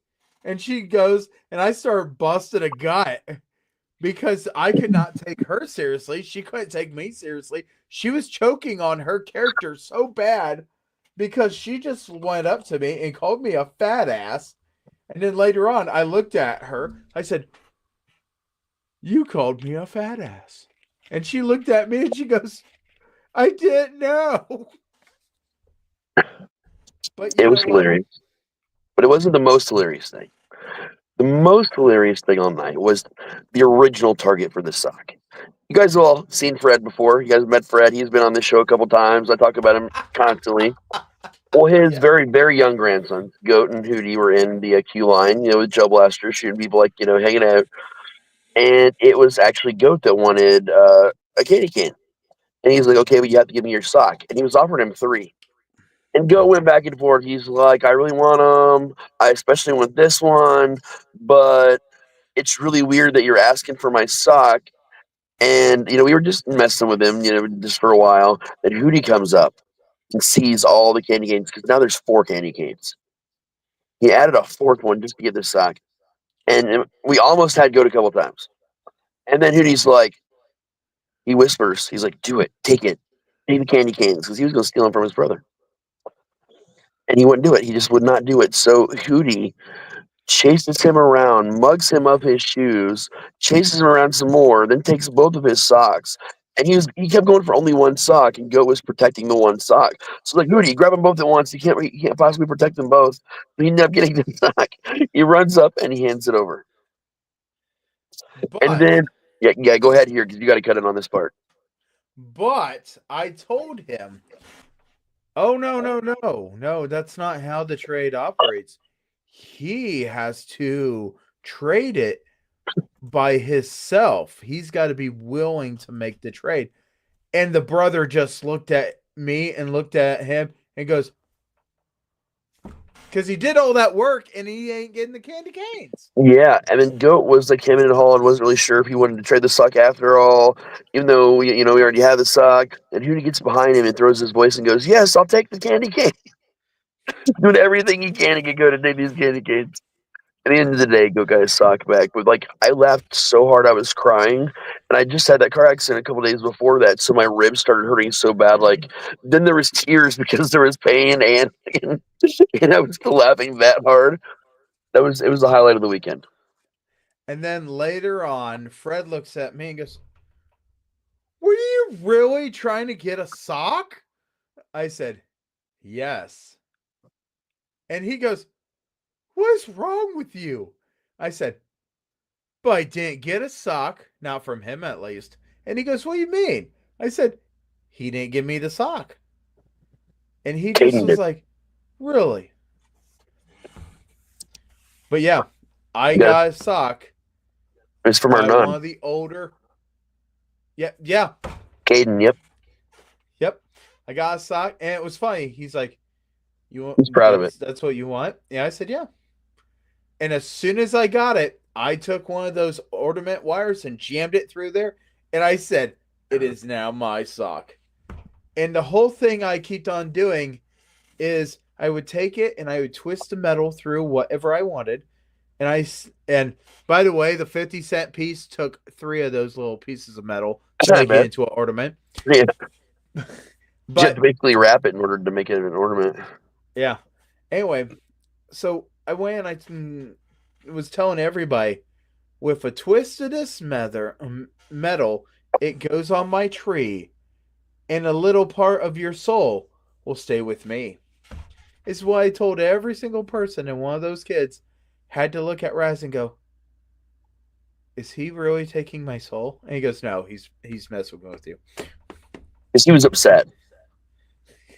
And she goes, and I started busting a gut because I could not take her seriously. She couldn't take me seriously. She was choking on her character so bad because she just went up to me and called me a fat ass And then later on, I looked at her. I said, "You called me a fat ass." And she looked at me and she goes, "I didn't know." But It was hilarious. But it wasn't the most hilarious thing. The most hilarious thing all night was the original target for the sock. You guys have all seen Fred before. You guys met Fred. He's been on this show a couple times. I talk about him constantly. Well, his very, very young grandsons, Goat and Hootie, were in the Q line, with Joe Blaster, shooting people, hanging out. And it was actually Goat that wanted a candy cane. And he's like, okay, but you have to give me your sock. And he was offering him 3. And Goat went back and forth. He's like, I really want them. I especially want this one. But it's really weird that you're asking for my sock. And, we were just messing with him, just for a while. Then Hootie comes up and sees all the candy canes, because now there's 4 candy canes. He added a 4th one just to get this sock. And we almost had Goat a couple times. And then Hootie's like, he whispers, he's like, do it, take it. Take the candy canes, because he was going to steal them from his brother. And he wouldn't do it. He just would not do it. So Hootie chases him around, mugs him of his shoes, chases him around some more, then takes both of his socks. And he kept going for only one sock, and Goat was protecting the one sock. So like, Hootie, grab them both at once. You can't possibly protect them both. So he ended up getting the sock. He runs up and he hands it over. And then, yeah, go ahead here, because you got to cut in on this part. But I told him, oh, no, that's not how the trade operates. He has to trade it by himself. He's got to be willing to make the trade. And the brother just looked at me and looked at him and goes, because he did all that work and he ain't getting the candy canes. Yeah, and then Goat was like him in the hall and wasn't really sure if he wanted to trade the sock after all, even though we already had the sock. And Hootie gets behind him and throws his voice and goes, "Yes, I'll take the candy cane." Doing everything he can to get Goat to take these candy canes. At the end of the day, Goat got his sock back. But I laughed so hard I was crying, and I just had that car accident a couple days before that, so my ribs started hurting so bad. Then there was tears because there was pain, and I was laughing that hard. It was the highlight of the weekend. And then later on, Fred looks at me and goes, "Were you really trying to get a sock?" I said, "Yes." And he goes, "What's wrong with you?" I said, "But I didn't get a sock, not from him at least." And he goes, "What do you mean?" I said, "He didn't give me the sock." And he just was like, "Really?" But yeah, I got a sock. It's from our nun. One of the older. Yeah. Caden, yep. I got a sock, and it was funny. He's like, He's proud of it. That's what you want? Yeah, I said, yeah. And as soon as I got it, I took one of those ornament wires and jammed it through there, and I said, "It is now my sock." And the whole thing I kept on doing is I would take it and I would twist the metal through whatever I wanted. And by the way, the 50-cent piece took 3 of those little pieces of metal to make it into an ornament. Yeah. But you have to basically wrap it in order to make it an ornament. Yeah. Anyway, so I went and I was telling everybody, with a twist of this metal, it goes on my tree, and a little part of your soul will stay with me. It's what I told every single person, and one of those kids had to look at Raz and go, "Is he really taking my soul?" And he goes, "No, he's messing with you." Because he was upset.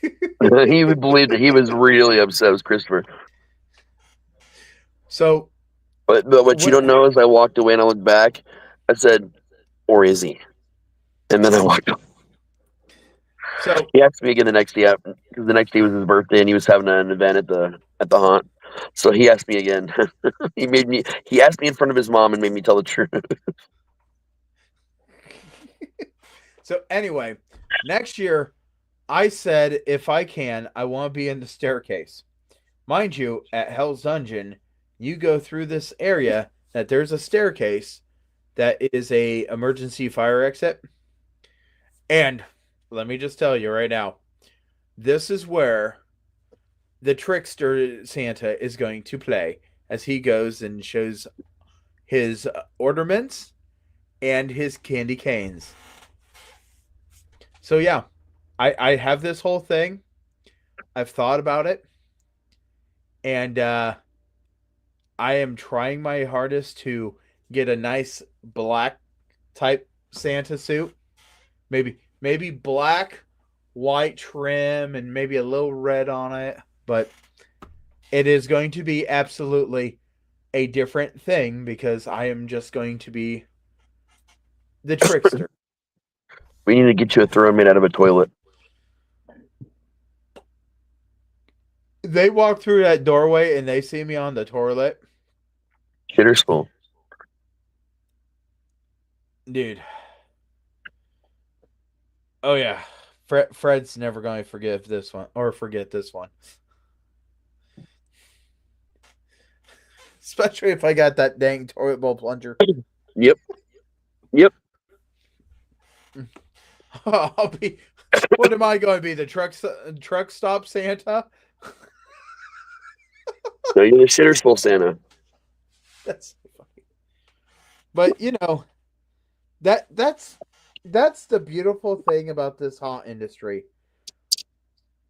He believed that he was really upset with Christopher. So, but what you don't know is I walked away and I looked back. I said, "Or is he?" And then I walked away. So he asked me again the next day, because the next day was his birthday and he was having an event at the haunt. So he asked me again. He asked me in front of his mom and made me tell the truth. So anyway, next year, I said, if I can, I want to be in the staircase. Mind you, at Hell's Dungeon, you go through this area that there's a staircase that is a emergency fire exit. And let me just tell you right now, this is where the trickster Santa is going to play. as he goes and shows his ornaments and his candy canes. So yeah, I have this whole thing. I've thought about it, and I am trying my hardest to get a nice black type Santa suit. Maybe black, white trim, and maybe a little red on it. But it is going to be absolutely a different thing because I am just going to be the trickster. We need to get you a throne made out of a toilet. They walk through that doorway and they see me on the toilet. Shitter's full. Dude. Oh, yeah. Fred's never going to forgive this one or forget this one. Especially if I got that dang toilet bowl plunger. Yep. I'll be. What am I going to be? The truck stop Santa? No, you're the shitter's full Santa. That's so funny. But that's the beautiful thing about this haunt industry.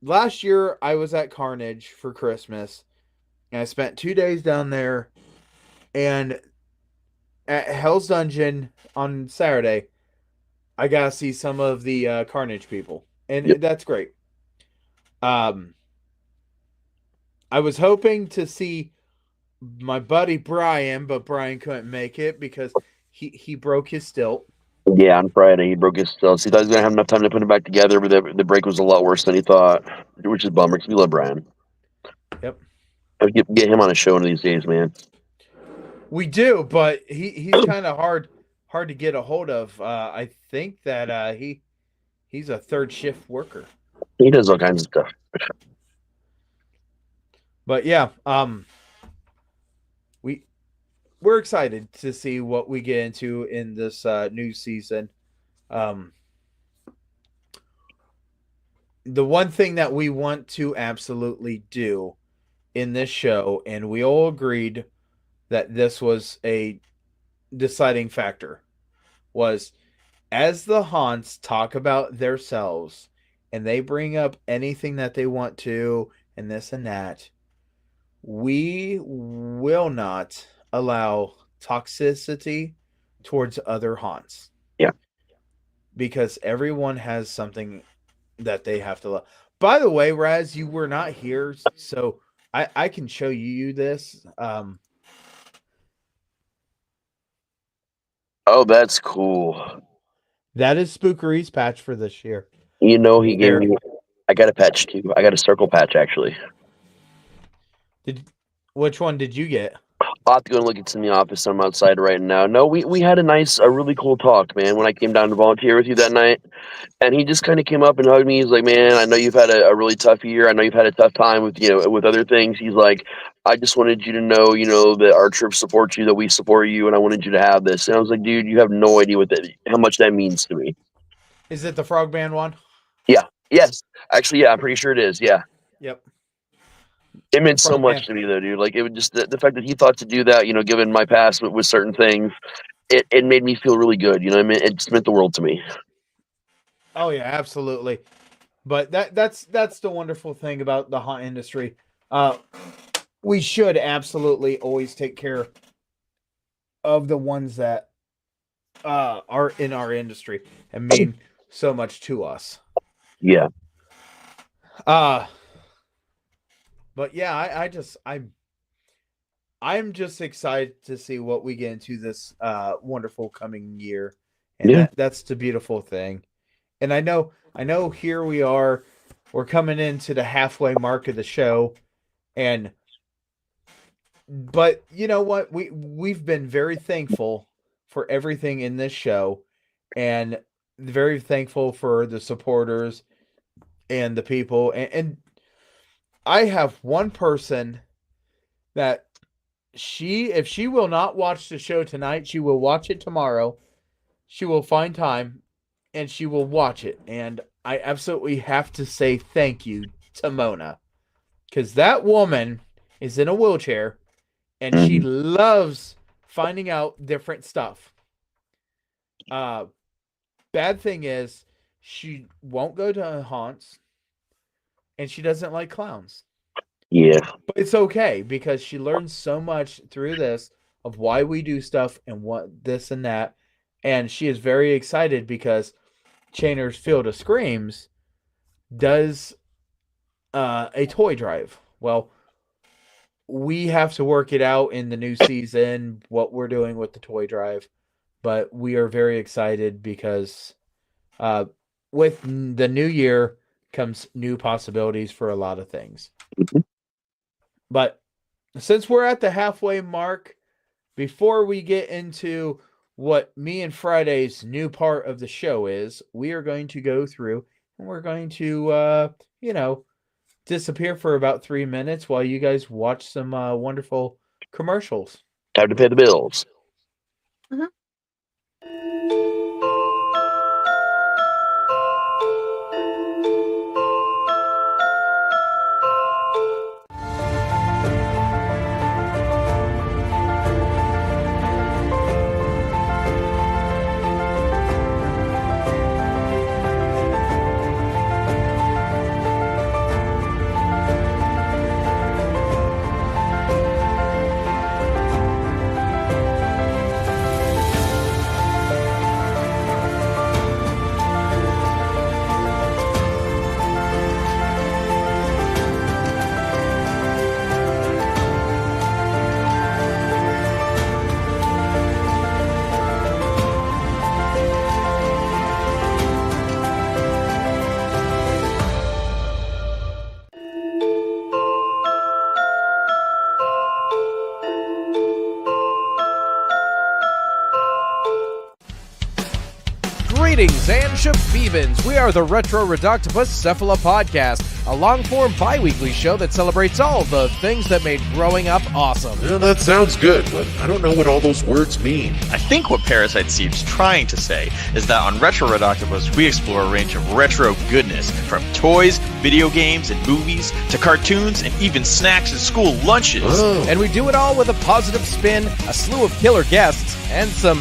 Last year I was at Carnage for Christmas, and I spent 2 days down there, and at Hell's Dungeon on Saturday, I got to see some of the Carnage people, and that's great. I was hoping to see my buddy Brian, but Brian couldn't make it because he broke his stilt. Yeah, on Friday he broke his stilts. He thought he was gonna have enough time to put it back together, but the break was a lot worse than he thought, which is a bummer because we love Brian. Yep. I'll get him on a show one of these days, man. We do, but he's kind of hard to get a hold of. I think that he's a third shift worker. He does all kinds of stuff. But yeah, we're excited to see what we get into in this new season. The one thing that we want to absolutely do in this show, and we all agreed that this was a deciding factor, was as the haunts talk about themselves and they bring up anything that they want to and this and that, we will not allow toxicity towards other haunts. Yeah. Because everyone has something that they have to love. By the way, Raz, you were not here, so I can show you this. Oh, that's cool. That is Spookery's patch for this year. He gave me. I got a patch too. I got a circle patch actually. Which one did you get? I'll have to go and look. It's in the office. I'm outside right now. No, we had a really cool talk, man, when I came down to volunteer with you that night. And he just kind of came up and hugged me. He's like, man, I know you've had a really tough year. I know you've had a tough time with other things. He's like, I just wanted you to know, that our trip supports you, that we support you, and I wanted you to have this. And I was like, dude, you have no idea how much that means to me. Is it the Frogman one? Yeah. Yes. Actually, yeah, I'm pretty sure it is. Yeah. Yep. It meant so much to me, though, dude. Like, it was just the fact that he thought to do that, given my past with certain things, it made me feel really good. I mean, it just meant the world to me. Oh yeah, absolutely. But that's the wonderful thing about the haunt industry. We should absolutely always take care of the ones that are in our industry and mean so much to us. Yeah. But yeah, I'm just excited to see what we get into this wonderful coming year. And that's the beautiful thing. And I know here we're coming into the halfway mark of the show. But you know what? We've been very thankful for everything in this show, and very thankful for the supporters and the people. And I have one person that if she will not watch the show tonight, she will watch it tomorrow. She will find time and she will watch it. And I absolutely have to say thank you to Mona, because that woman is in a wheelchair and she loves finding out different stuff. Bad thing is she won't go to haunts, and she doesn't like clowns. Yeah. But it's okay because she learns so much through this of why we do stuff and what this and that. And she is very excited because Chainer's Field of Screams does a toy drive. Well, we have to work it out in the new season, what we're doing with the toy drive. But we are very excited because with the new year comes new possibilities for a lot of things. But since we're at the halfway mark, before we get into what me and Friday's new part of the show is, we are going to go through and we're going to, disappear for about 3 minutes while you guys watch some wonderful commercials. Time to pay the bills. Greetings and shabibans. We are the Retro Reductopus Cephala Podcast, a long-form bi-weekly show that celebrates all the things that made growing up awesome. Yeah, that sounds good, but I don't know what all those words mean. I think what Parasite seems trying to say is that on Retro Reductopus, we explore a range of retro goodness, from toys, video games, and movies, to cartoons, and even snacks and school lunches. Oh. And we do it all with a positive spin, a slew of killer guests, and some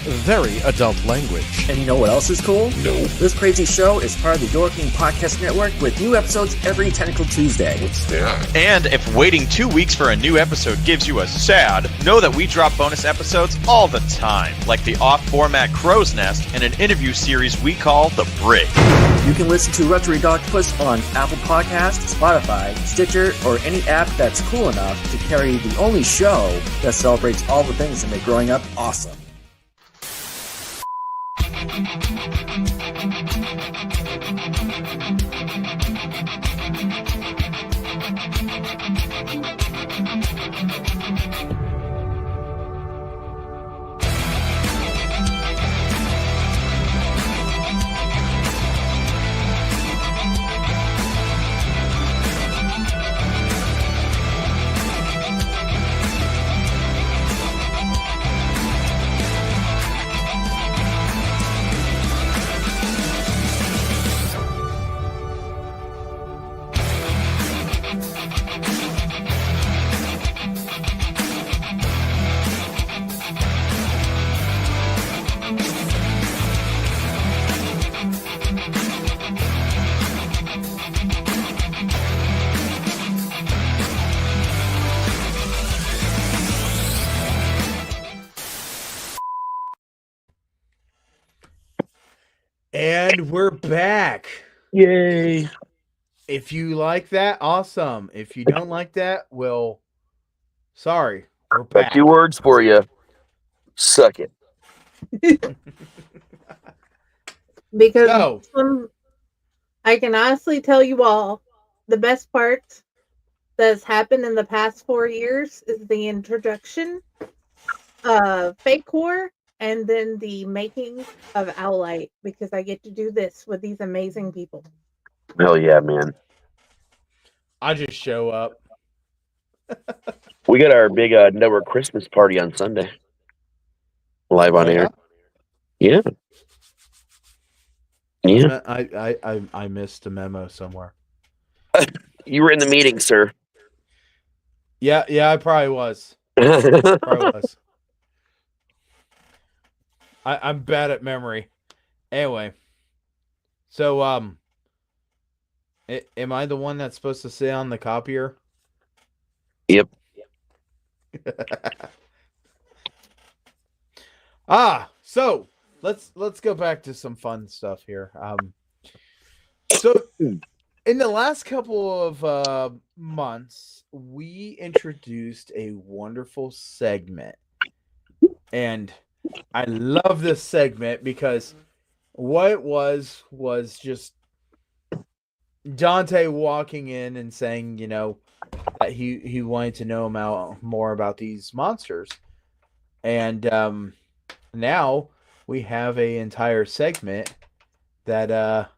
very adult language. And you know what else is cool? No. This crazy show is part of the Dorking Podcast Network with new episodes every Tentacle Tuesday. What's that? And if waiting 2 weeks for a new episode gives you a sad, know that we drop bonus episodes all the time, like the off-format Crow's Nest and an interview series we call The Brig. You can listen to Retro Reductopus on Apple Podcasts, Spotify, Stitcher, or any app that's cool enough to carry the only show that celebrates all the things that make growing up awesome. And we're back. Yay. If you like that, awesome. If you don't like that, well, sorry. We're back. Got 2 words for you. Suck it. Because I can honestly tell you all, the best part that's happened in the past 4 years is the introduction of Fake Core and then the making of Owlite, because I get to do this with these amazing people. Hell yeah, man. I just show up. We got our big network Christmas party on Sunday. Live on air. Yeah. Yeah. I missed a memo somewhere. You were in the meeting, sir. Yeah, I probably was. Probably was. I'm bad at memory. Anyway, so am I the one that's supposed to sit on the copier? Yep. So let's go back to some fun stuff here. So in the last couple of months, we introduced a wonderful segment, and I love this segment because what it was just Dante walking in and saying, that he wanted to know more about these monsters, and now we have an entire segment that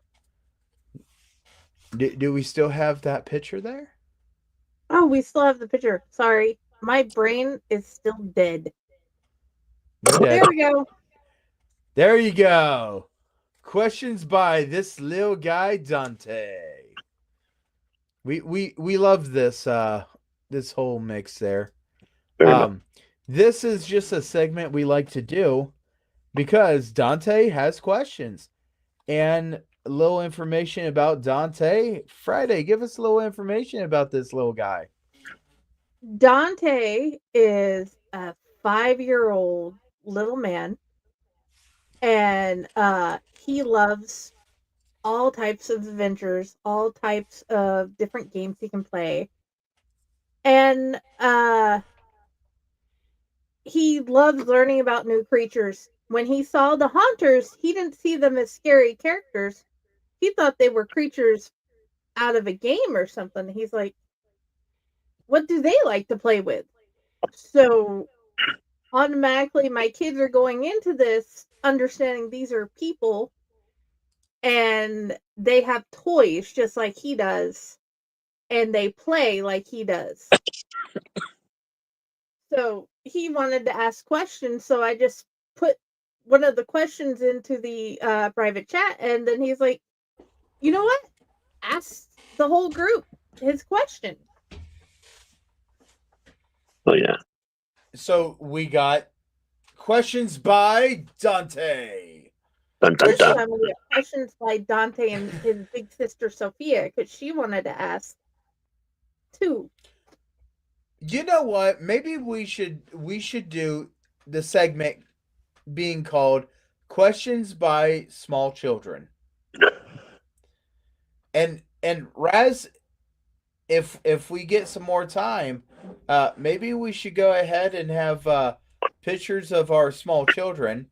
do we still have that picture there? Oh, we still have the picture. Sorry, my brain is still dead. There we go. There you go. Questions by this little guy Dante. We love this this whole mix there. This is just a segment we like to do because Dante has questions. And a little information about Dante. Friday, give us a little information about this little guy. Dante is a 5-year-old little man, and he loves all types of adventures, all types of different games he can play. And he loves learning about new creatures. When he saw the Haunters, he didn't see them as scary characters. He thought they were creatures out of a game or something. He's like, what do they like to play with? So automatically my kids are going into this understanding these are people and they have toys just like he does and they play like he does. So he wanted to ask questions, so I just put one of the questions into the private chat, and then he's like, you know what? Ask the whole group his question. Oh, yeah. So we got questions by Dante. Dun, dun, This dun. time we got questions by Dante and his big sister Sophia, because she wanted to ask too. You know what? Maybe we should do the segment being called Questions by Small Children. And Raz, if we get some more time, maybe we should go ahead and have pictures of our small children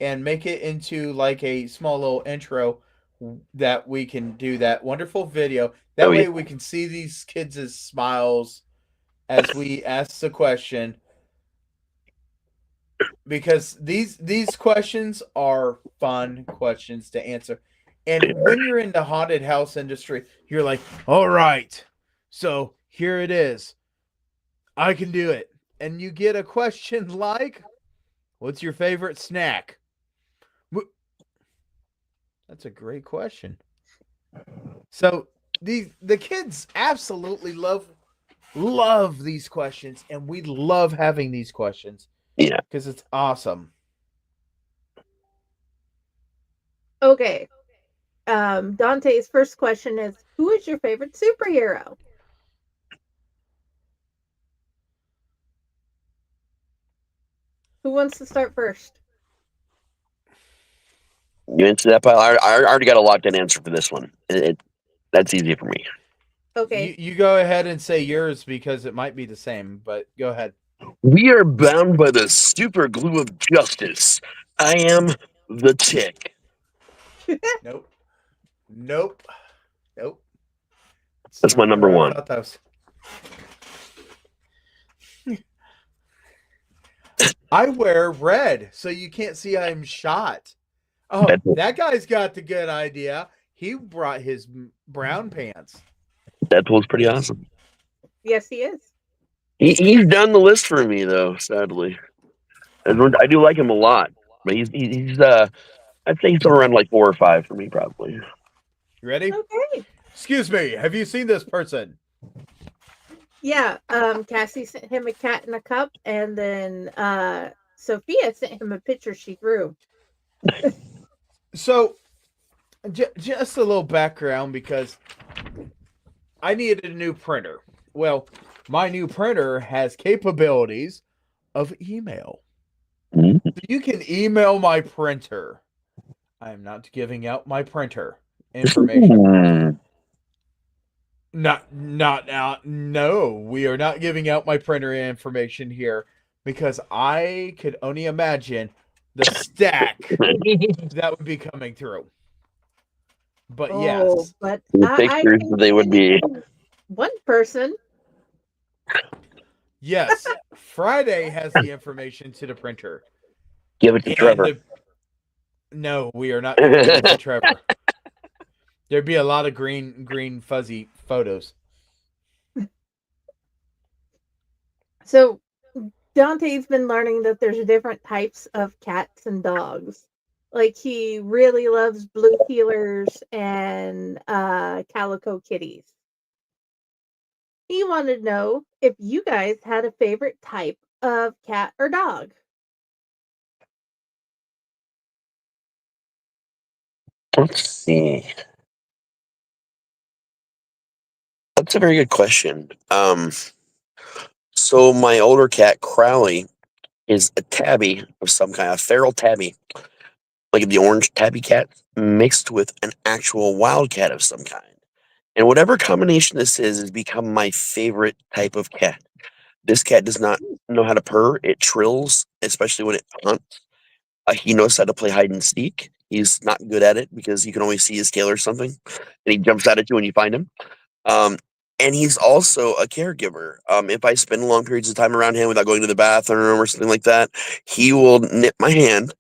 and make it into like a small little intro that we can do that wonderful video. That way we can see these kids' smiles as we ask the question, because these questions are fun questions to answer. And when you're in the haunted house industry, you're like, all right, so here it is. I can do it. And you get a question like, what's your favorite snack? That's a great question. So the kids absolutely love these questions, and we love having these questions. Yeah. Because it's awesome. Okay. Dante's first question is, who is your favorite superhero? Who wants to start first? You answer that, pile. I already got a locked in answer for this one. That's easy for me. Okay. You go ahead and say yours because it might be the same, but go ahead. We are bound by the super glue of justice. I am the Tick. Nope. That's my number one. I wear red, so you can't see I'm shot. Oh, that guy's got the good idea. He brought his brown pants. Deadpool's pretty awesome. Yes, he is. He's down the list for me, though, sadly. I do like him a lot, but he's I'd say he's still around like 4 or 5 for me, probably. You ready? Okay. Excuse me, have you seen this person? Yeah, Cassie sent him a cat in a cup, and then Sophia sent him a picture she drew. So, just a little background because I needed a new printer. Well, my new printer has capabilities of email. So you can email my printer. I am not giving out my printer information. Not out. No, we are not giving out my printer information here because I could only imagine the stack that would be coming through. But yes, but pictures they would be. One person. Yes, Friday has the information to the printer. Give it to Trevor. No, we are not giving it to Trevor. There'd be a lot of green fuzzy photos. So Dante's been learning that there's different types of cats and dogs. Like he really loves blue heelers and calico kitties. He wanted to know if you guys had a favorite type of cat or dog. Let's see. That's a very good question. So my older cat, Crowley, is a tabby of some kind, a feral tabby, like the orange tabby cat, mixed with an actual wild cat of some kind. And whatever combination this is has become my favorite type of cat. This cat does not know how to purr. It trills, especially when it hunts. He knows how to play hide and seek. He's not good at it because you can always see his tail or something, and he jumps out at you when you find him. And he's also a caregiver. If I spend long periods of time around him without going to the bathroom or something like that, he will nip my hand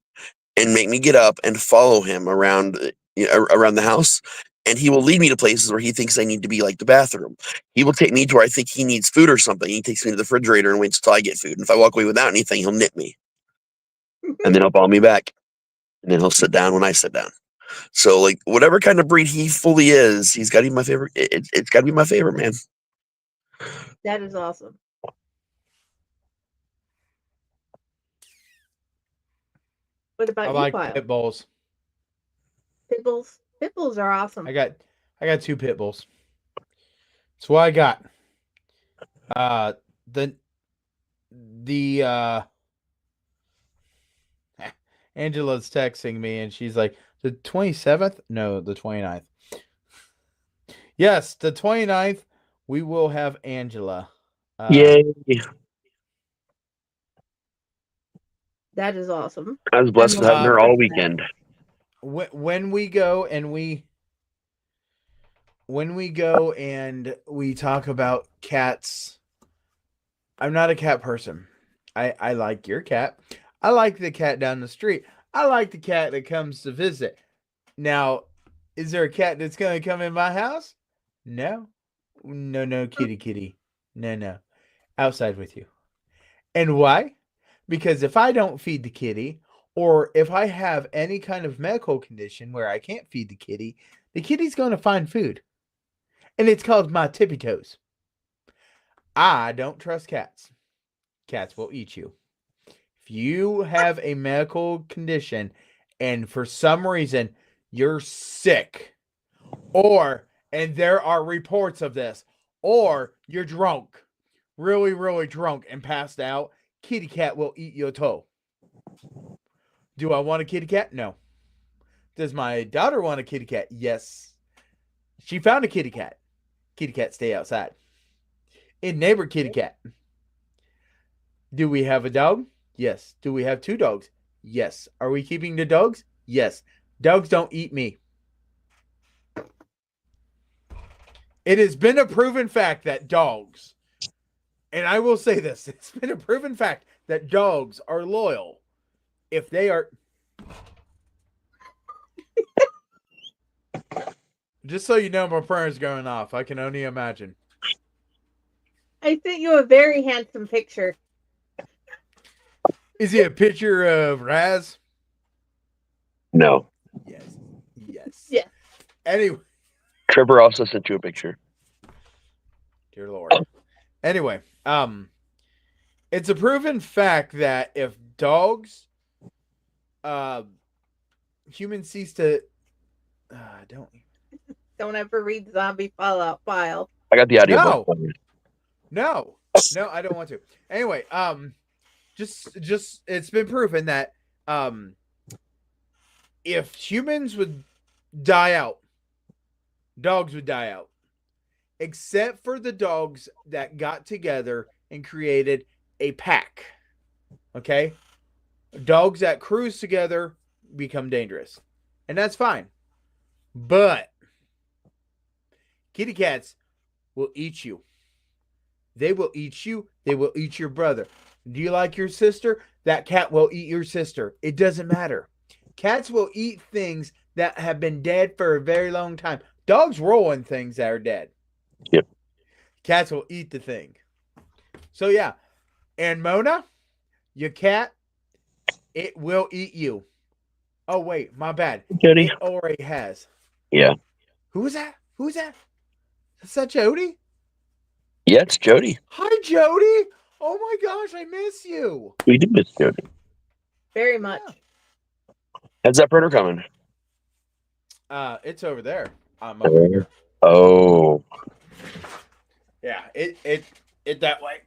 and make me get up and follow him around the house. And he will lead me to places where he thinks I need to be, like the bathroom. He will take me to where I think he needs food or something. He takes me to the refrigerator and waits until I get food. And if I walk away without anything, he'll nip me. And then he'll follow me back. And then he'll sit down when I sit down. So, like, whatever kind of breed he fully is, he's got to be my favorite. It's got to be my favorite, man. That is awesome. What about I you, like Kyle? pit bulls. Pit bulls? Pit bulls are awesome. I got 2 pit bulls. That's what I got. Angela's texting me and she's like, the 27th? No, the 29th. Yes, the 29th, we will have Angela. Yay. That is awesome. I was blessed with having her all weekend. When we go and we talk about cats, I'm not a cat person. I like your cat. I like the cat down the street. I like the cat that comes to visit. Now, is there a cat that's going to come in my house? No. No, kitty. No. Outside with you. And why? Because if I don't feed the kitty, or if I have any kind of medical condition where I can't feed the kitty's going to find food. And it's called my tippy toes. I don't trust cats. Cats will eat you. If you have a medical condition and for some reason you're sick, and there are reports of this, or you're drunk, really, really drunk and passed out, kitty cat will eat your toe. Do I want a kitty cat? No. Does my daughter want a kitty cat? Yes. She found a kitty cat. Kitty cat stay outside. In neighbor kitty cat. Do we have a dog? Yes. Do we have 2 dogs? Yes. Are we keeping the dogs? Yes. Dogs don't eat me. It has been a proven fact that dogs, and I will say this, it's been a proven fact that dogs are loyal if they are... Just so you know, my phone's going off. I can only imagine. I sent you a very handsome picture. Is it a picture of Raz? No. Yes. Yeah. Anyway. Trevor also sent you a picture. Dear Lord. Anyway, it's a proven fact that if dogs, humans cease to, Don't ever read Zombie Fallout File. I got the audiobook. No, I don't want to. Anyway, just it's been proven that if humans would die out, dogs would die out. Except for the dogs that got together and created a pack. Okay? Dogs that cruise together become dangerous. And that's fine. But kitty cats will eat you. They will eat you. They will eat your brother. Do you like your sister? That cat will eat your sister. It doesn't matter. Cats will eat things that have been dead for a very long time. Dogs roll in things that are dead. Yep. Cats will eat the thing. So yeah. And Mona, your cat, it will eat you. Oh wait, my bad. Jody. It already has. Yeah. Who is that? Who's that? Is that Jody? Yeah, it's Jody. Hi, Jody. Oh my gosh, I miss you. We do miss Jody. Very much. How's that printer coming? It's over there. I'm over here. Oh. Yeah, it that way.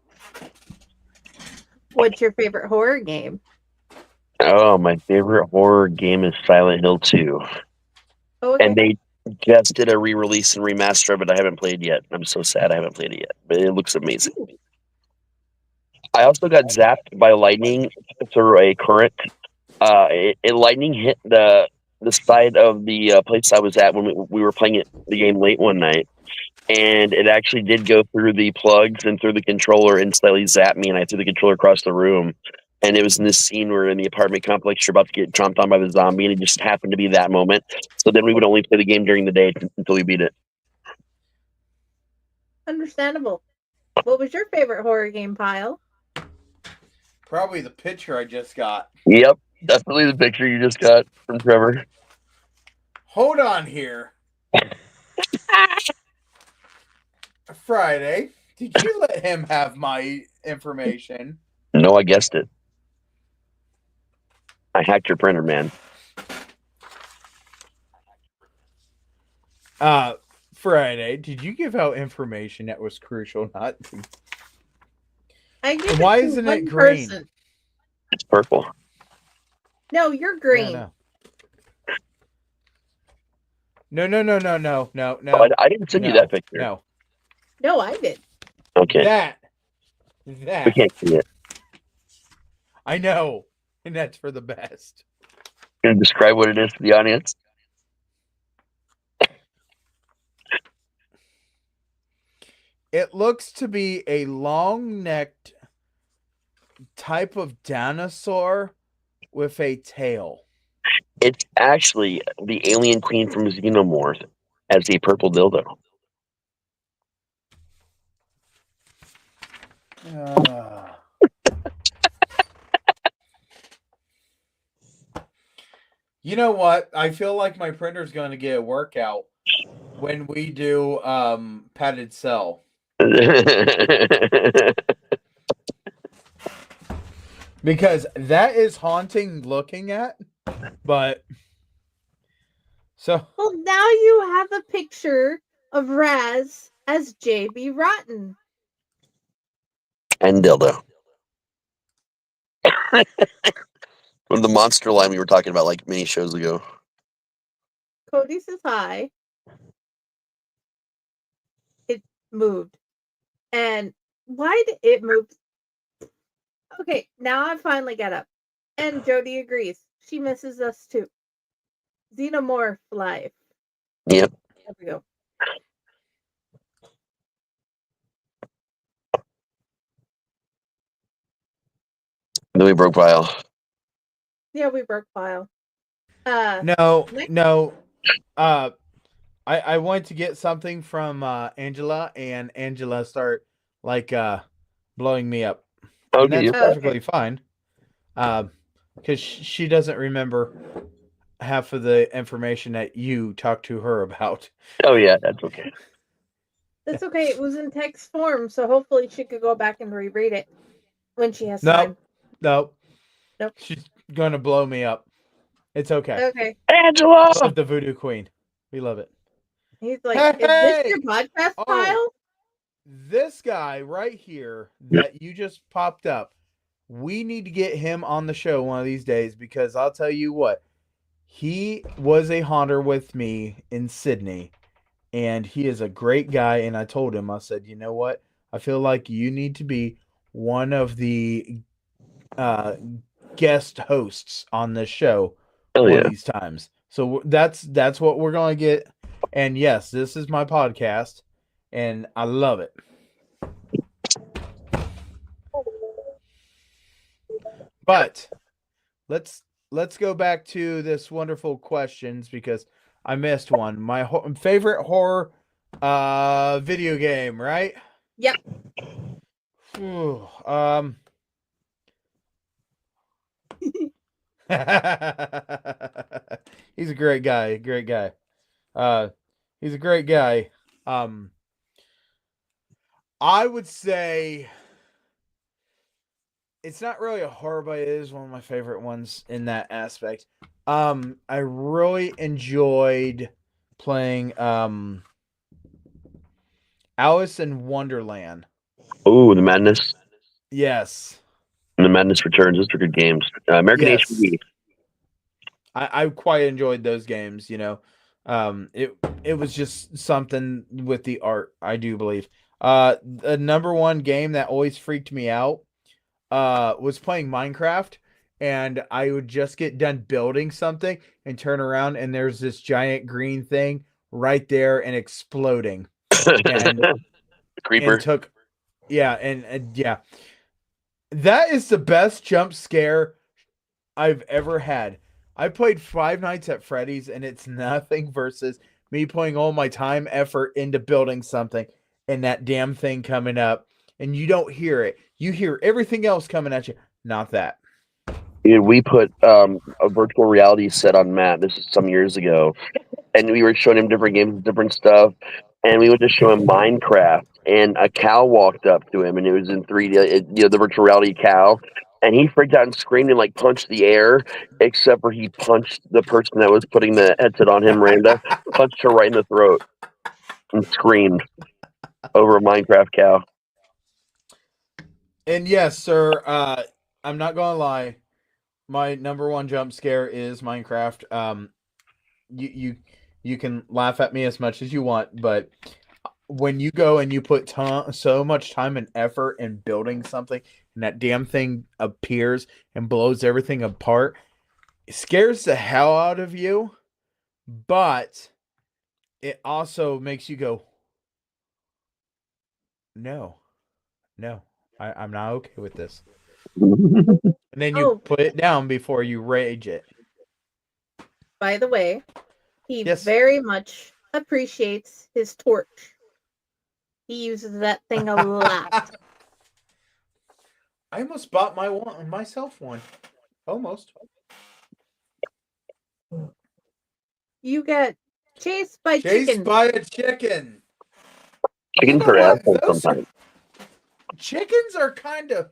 What's your favorite horror game? Oh, my favorite horror game is Silent Hill 2. Okay. And they just did a re-release and remaster of it. I haven't played yet. I'm so sad I haven't played it yet. But it looks amazing. I also got zapped by lightning through a current. Lightning hit the side of the place I was at when we were playing the game late one night. And it actually did go through the plugs and through the controller and slightly zapped me, and I threw the controller across the room. And it was in this scene where in the apartment complex you're about to get chomped on by the zombie, and it just happened to be that moment. So then we would only play the game during the day until we beat it. Understandable. What was your favorite horror game, Pile? Probably the picture I just got. Yep, definitely the picture you just got from Trevor. Hold on here. Friday, did you let him have my information? No, I guessed it. I hacked your printer, man. Friday, did you give out information that was crucial? Not. I gave Why it to isn't one it green? person. It's purple. No, you're green. No. No. Oh, I didn't send you that picture. No. No, I did. Okay. That. We can't see it. I know. And that's for the best. Can you describe what it is to the audience? It looks to be a long-necked type of dinosaur with a tail. It's actually the alien queen from Xenomorph as a purple dildo. You know what? I feel like my printer's going to get a workout when we do padded cell. Because that is haunting looking at, but so well, now you have a picture of Raz as JB Rotten and dildo. From the monster line we were talking about like many shows ago. Cody says hi. It moved. And why did it move? Okay, now I finally get up. And Jody agrees. She misses us too. Xenomorph life. Yep. There we go. Then we broke Vile. Yeah, we broke File. No. I went to get something from Angela, and Angela started blowing me up. And that's perfectly fine. Because she doesn't remember half of the information that you talked to her about. Oh yeah, that's okay. That's okay. It was in text form, so hopefully she could go back and reread it when she has No, time. no. Nope. She's gonna blow me up. It's okay. Okay. Angela! Love the Voodoo Queen. We love it. He's like, Hey, is this hey! your podcast Oh. file? This guy right here that you just popped up, we need to get him on the show one of these days because I'll tell you what, he was a haunter with me in Sydney, and he is a great guy. And I told him, I said, you know what? I feel like you need to be one of the guest hosts on this show one of these times. So that's what we're going to get. And yes, this is my podcast, and I love it. But let's go back to this wonderful questions because I missed one. My favorite horror video game, right? Yep. He's a great guy. He's a great guy. I would say it's not really a horror, but it is one of my favorite ones in that aspect. I really enjoyed playing Alice in Wonderland. Oh, the Madness. Yes. And the Madness Returns. Those are good games. American HPV. I quite enjoyed those games, you know. It was just something with the art, I do believe. The number one game that always freaked me out was playing Minecraft, and I would just get done building something and turn around and there's this giant green thing right there and exploding. And Creeper. And yeah. That is the best jump scare I've ever had. I played Five Nights at Freddy's, and it's nothing versus me putting all my time, effort into building something and that damn thing coming up, and you don't hear it. You hear everything else coming at you. Not that. Dude, we put a virtual reality set on Matt. This is some years ago, and we were showing him different games, different stuff, and we would just show him Minecraft, and a cow walked up to him, and it was in 3D, the virtual reality cow, and he freaked out and screamed and punched the air, except for he punched the person that was putting the headset on him, Miranda, punched her right in the throat, and screamed over a Minecraft cow. And yes, sir, I'm not gonna lie. My number one jump scare is Minecraft. You can laugh at me as much as you want, but when you go and you put so much time and effort in building something, and that damn thing appears and blows everything apart, it scares the hell out of you, but it also makes you go, no, I'm not okay with this. And then you put it down before you rage it. By the way, he very much appreciates his torch. He uses that thing a lot. I almost bought myself one. Almost. You got chased by Chased chickens. by a chicken. Chickens are assholes sometimes. Chickens are kind of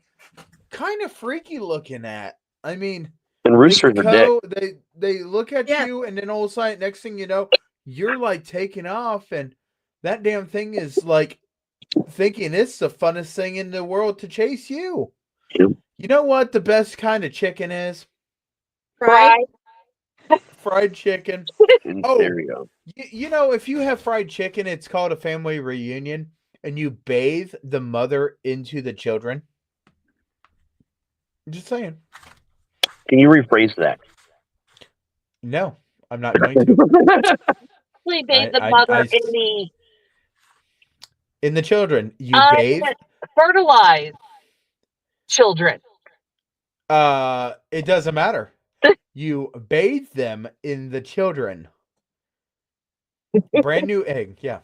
freaky looking at. I mean, and roosters are dick. They look at you, and then all of a sudden, next thing you know, you're like taking off, and that damn thing is like thinking it's the funnest thing in the world to chase you. Yep. You know what the best kind of chicken is? Fried chicken. There you go. You know, if you have fried chicken, it's called a family reunion, and you bathe the mother into the children. I'm just saying. Can you rephrase that? No, I'm not going to. We bathe the mother in the children. You bathe? Fertilize children. It doesn't matter. You bathe them in the children. Brand new egg, yeah.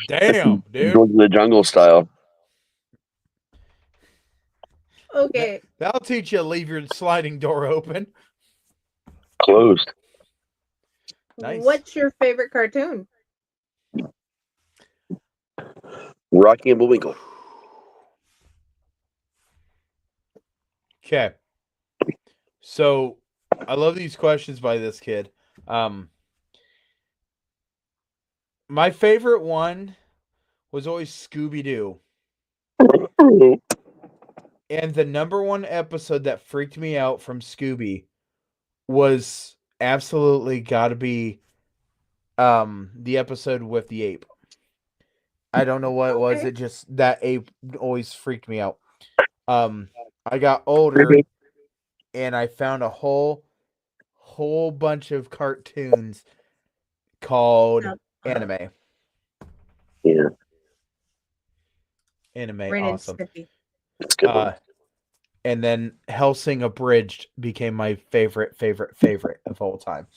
Damn, dude. Go to the jungle style. Okay. That'll teach you to leave your sliding door open. Closed. Nice. What's your favorite cartoon? Rocky and Bullwinkle. Okay. So I love these questions by this kid. My favorite one was always Scooby-Doo. And the number one episode that freaked me out from Scooby was absolutely gotta be the episode with the ape. I don't know what it was. It just, that ape always freaked me out. I got older and I found a whole bunch of cartoons called anime. Yeah. Anime, Ren and awesome. Stimpy. That's a good one. And then Hellsing Abridged became my favorite of all time.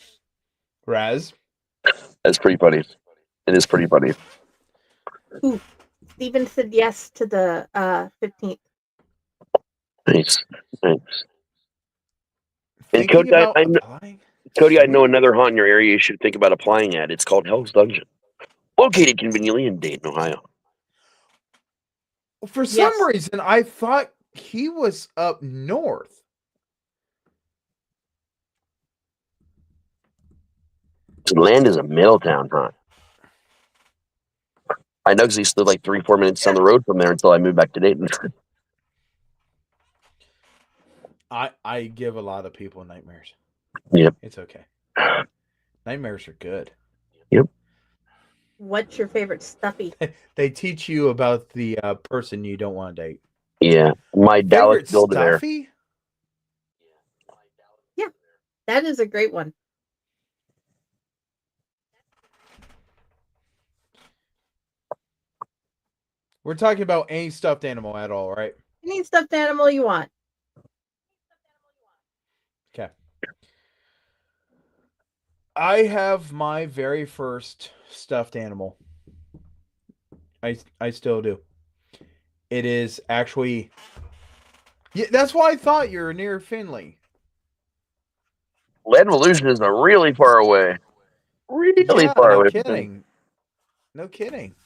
Raz? That's pretty funny. It is pretty funny. Ooh, Steven said yes to the 15th. Nice. And Thinking Cody, about Cody, I know another haunt in your area you should think about applying at. It's called Hell's Dungeon. Located conveniently in Dayton, Ohio. For some reason, I thought he was up north. Land is a Middletown haunt. I know because he stood like 3-4 minutes down the road from there until I moved back to Dayton. I give a lot of people nightmares. Yep. It's okay. Nightmares are good. Yep. What's your favorite stuffy? They teach you about the person you don't want to date. Yeah. My Dallas Favorite Build-A-Bear. stuffy? Yeah, that is a great one. We're talking about any stuffed animal at all, right? Any stuffed animal you want. Okay. I have my very first stuffed animal. I still do. It is actually... Yeah, that's why I thought you were near Finley. Land of Illusion is really far away. Really far no away. kidding. No kidding.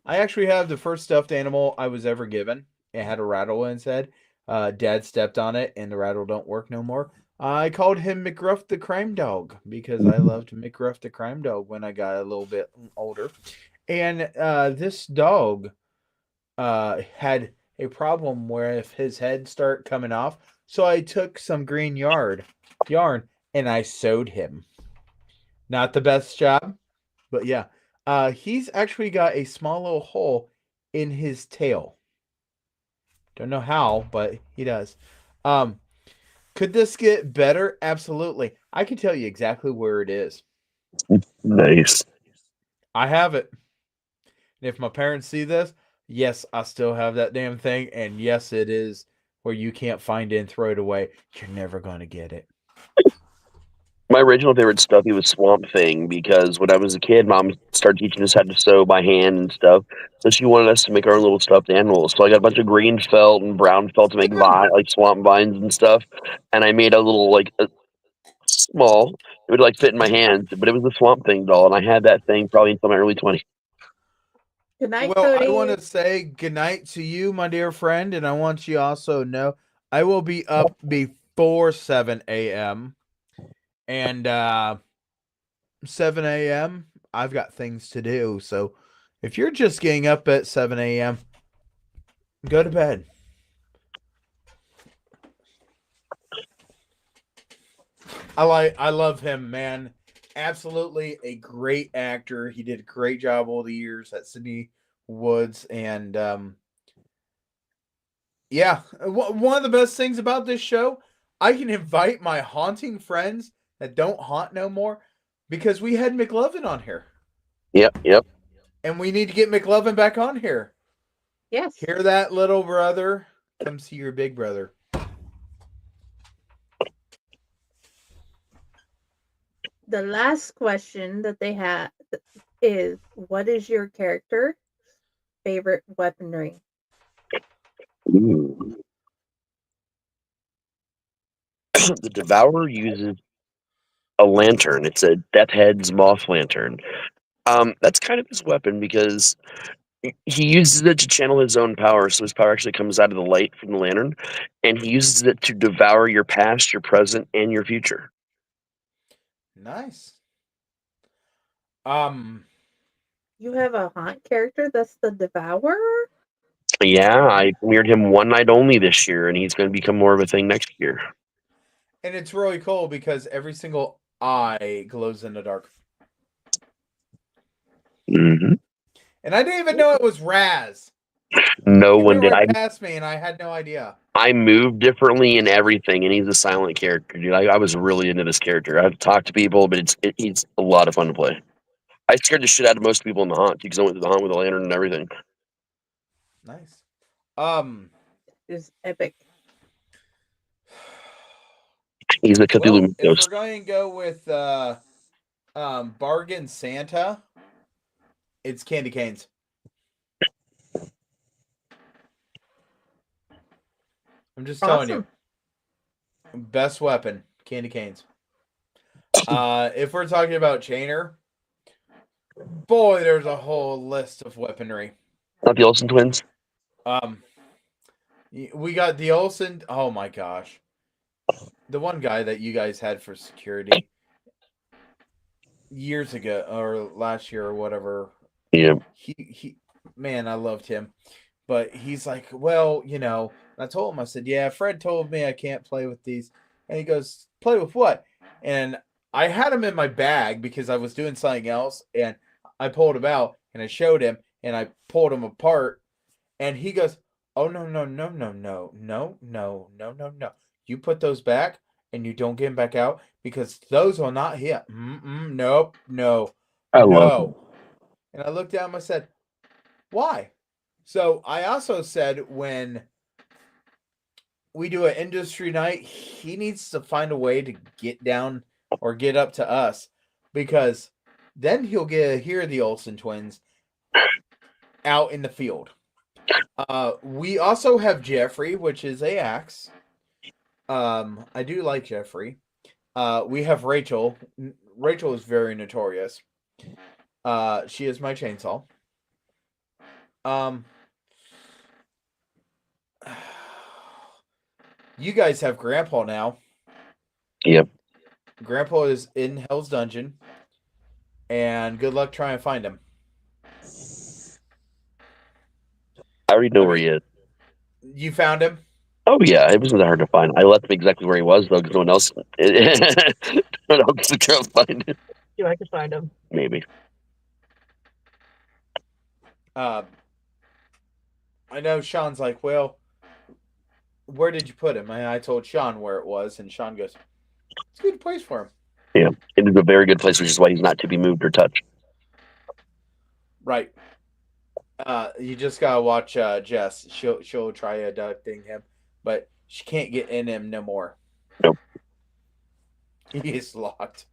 I actually have the first stuffed animal I was ever given. It had a rattle in its head. Dad stepped on it, and the rattle don't work no more. I called him McGruff the Crime Dog because I loved McGruff the Crime Dog when I got a little bit older. And this dog had a problem where if his head started coming off, so I took some green yarn and I sewed him. Not the best job, but yeah. He's actually got a small little hole in his tail. Don't know how, but he does. Could this get better? Absolutely. I can tell you exactly where it is. Nice. I have it. And if my parents see this, yes, I still have that damn thing. And yes, it is where you can't find it and throw it away. You're never going to get it. My original favorite stuffy was Swamp Thing because when I was a kid, Mom started teaching us how to sew by hand and stuff. So she wanted us to make our own little stuffed animals. So I got a bunch of green felt and brown felt to make like swamp vines and stuff. And I made a little small. It would like fit in my hands, but it was a Swamp Thing doll, and I had that thing probably until my early 20s. Good night, Well, Cody. I want to say good night to you, my dear friend, and I want you also to know I will be up before 7 a.m. And 7 a.m., I've got things to do. So if you're just getting up at 7 a.m., go to bed. I love him, man. Absolutely a great actor. He did a great job all the years at Sydney Woods. And yeah, one of the best things about this show, I can invite my haunting friends that don't haunt no more because we had McLovin on here. Yep. And we need to get McLovin back on here. Yes. Hear that, little brother? Come see your big brother. The last question that they have is, what is your character's favorite weaponry? Ooh. The Devourer uses a lantern. It's a Death Head's moth lantern. That's kind of his weapon because he uses it to channel his own power. So his power actually comes out of the light from the lantern, and he uses it to devour your past, your present, and your future. Nice. You have a haunt character that's the Devourer? Yeah, I premiered him one night only this year, and he's going to become more of a thing next year. And it's really cool because every single eye glows in the dark. Mm-hmm. And I didn't even know it was Raz. No He one went did. right past me, and I had no idea. I moved differently and everything, and he's a silent character, dude. I was really into this character. I've talked to people, but he's a lot of fun to play. I scared the shit out of most people in the haunt because I went to the haunt with a lantern and everything. Nice. Is epic. He's a Cthulhu Well, if ghost. we're going to go with Bargain Santa, it's Candy Canes. I'm just telling you. Best weapon, Candy Canes. If we're talking about Chainer, boy, there's a whole list of weaponry. Not the Olsen twins? We got the Olsen. Oh my gosh. The one guy that you guys had for security years ago or last year or whatever. Yeah. He man, I loved him. But he's like, well, you know, I told him, I said, yeah, Fred told me I can't play with these. And he goes, play with what? And I had him in my bag because I was doing something else. And I pulled him out and I showed him and I pulled him apart. And he goes, oh, no. You put those back and you don't get them back out because those will not hit. Nope. No. I love him. And I looked at him, I said, why? So I also said when we do an industry night, he needs to find a way to get down or get up to us because then he'll get to hear the Olsen twins out in the field. We also have Jeffrey, which is a axe. I do like Jeffrey. We have Rachel. Rachel is very notorious. She is my chainsaw. You guys have Grandpa now. Yep. Grandpa is in Hell's Dungeon. And good luck trying to find him. I already know where he is. You found him? Oh, yeah. It wasn't that hard to find. I left him exactly where he was, though, because no one else could find him. Yeah, I could find him. Maybe. I know Sean's like, well, where did you put him? And I told Sean where it was, and Sean goes, it's a good place for him. Yeah, it is a very good place, which is why he's not to be moved or touched. Right. You just gotta watch Jess. She'll try abducting him, but she can't get in him no more. Nope. He is locked.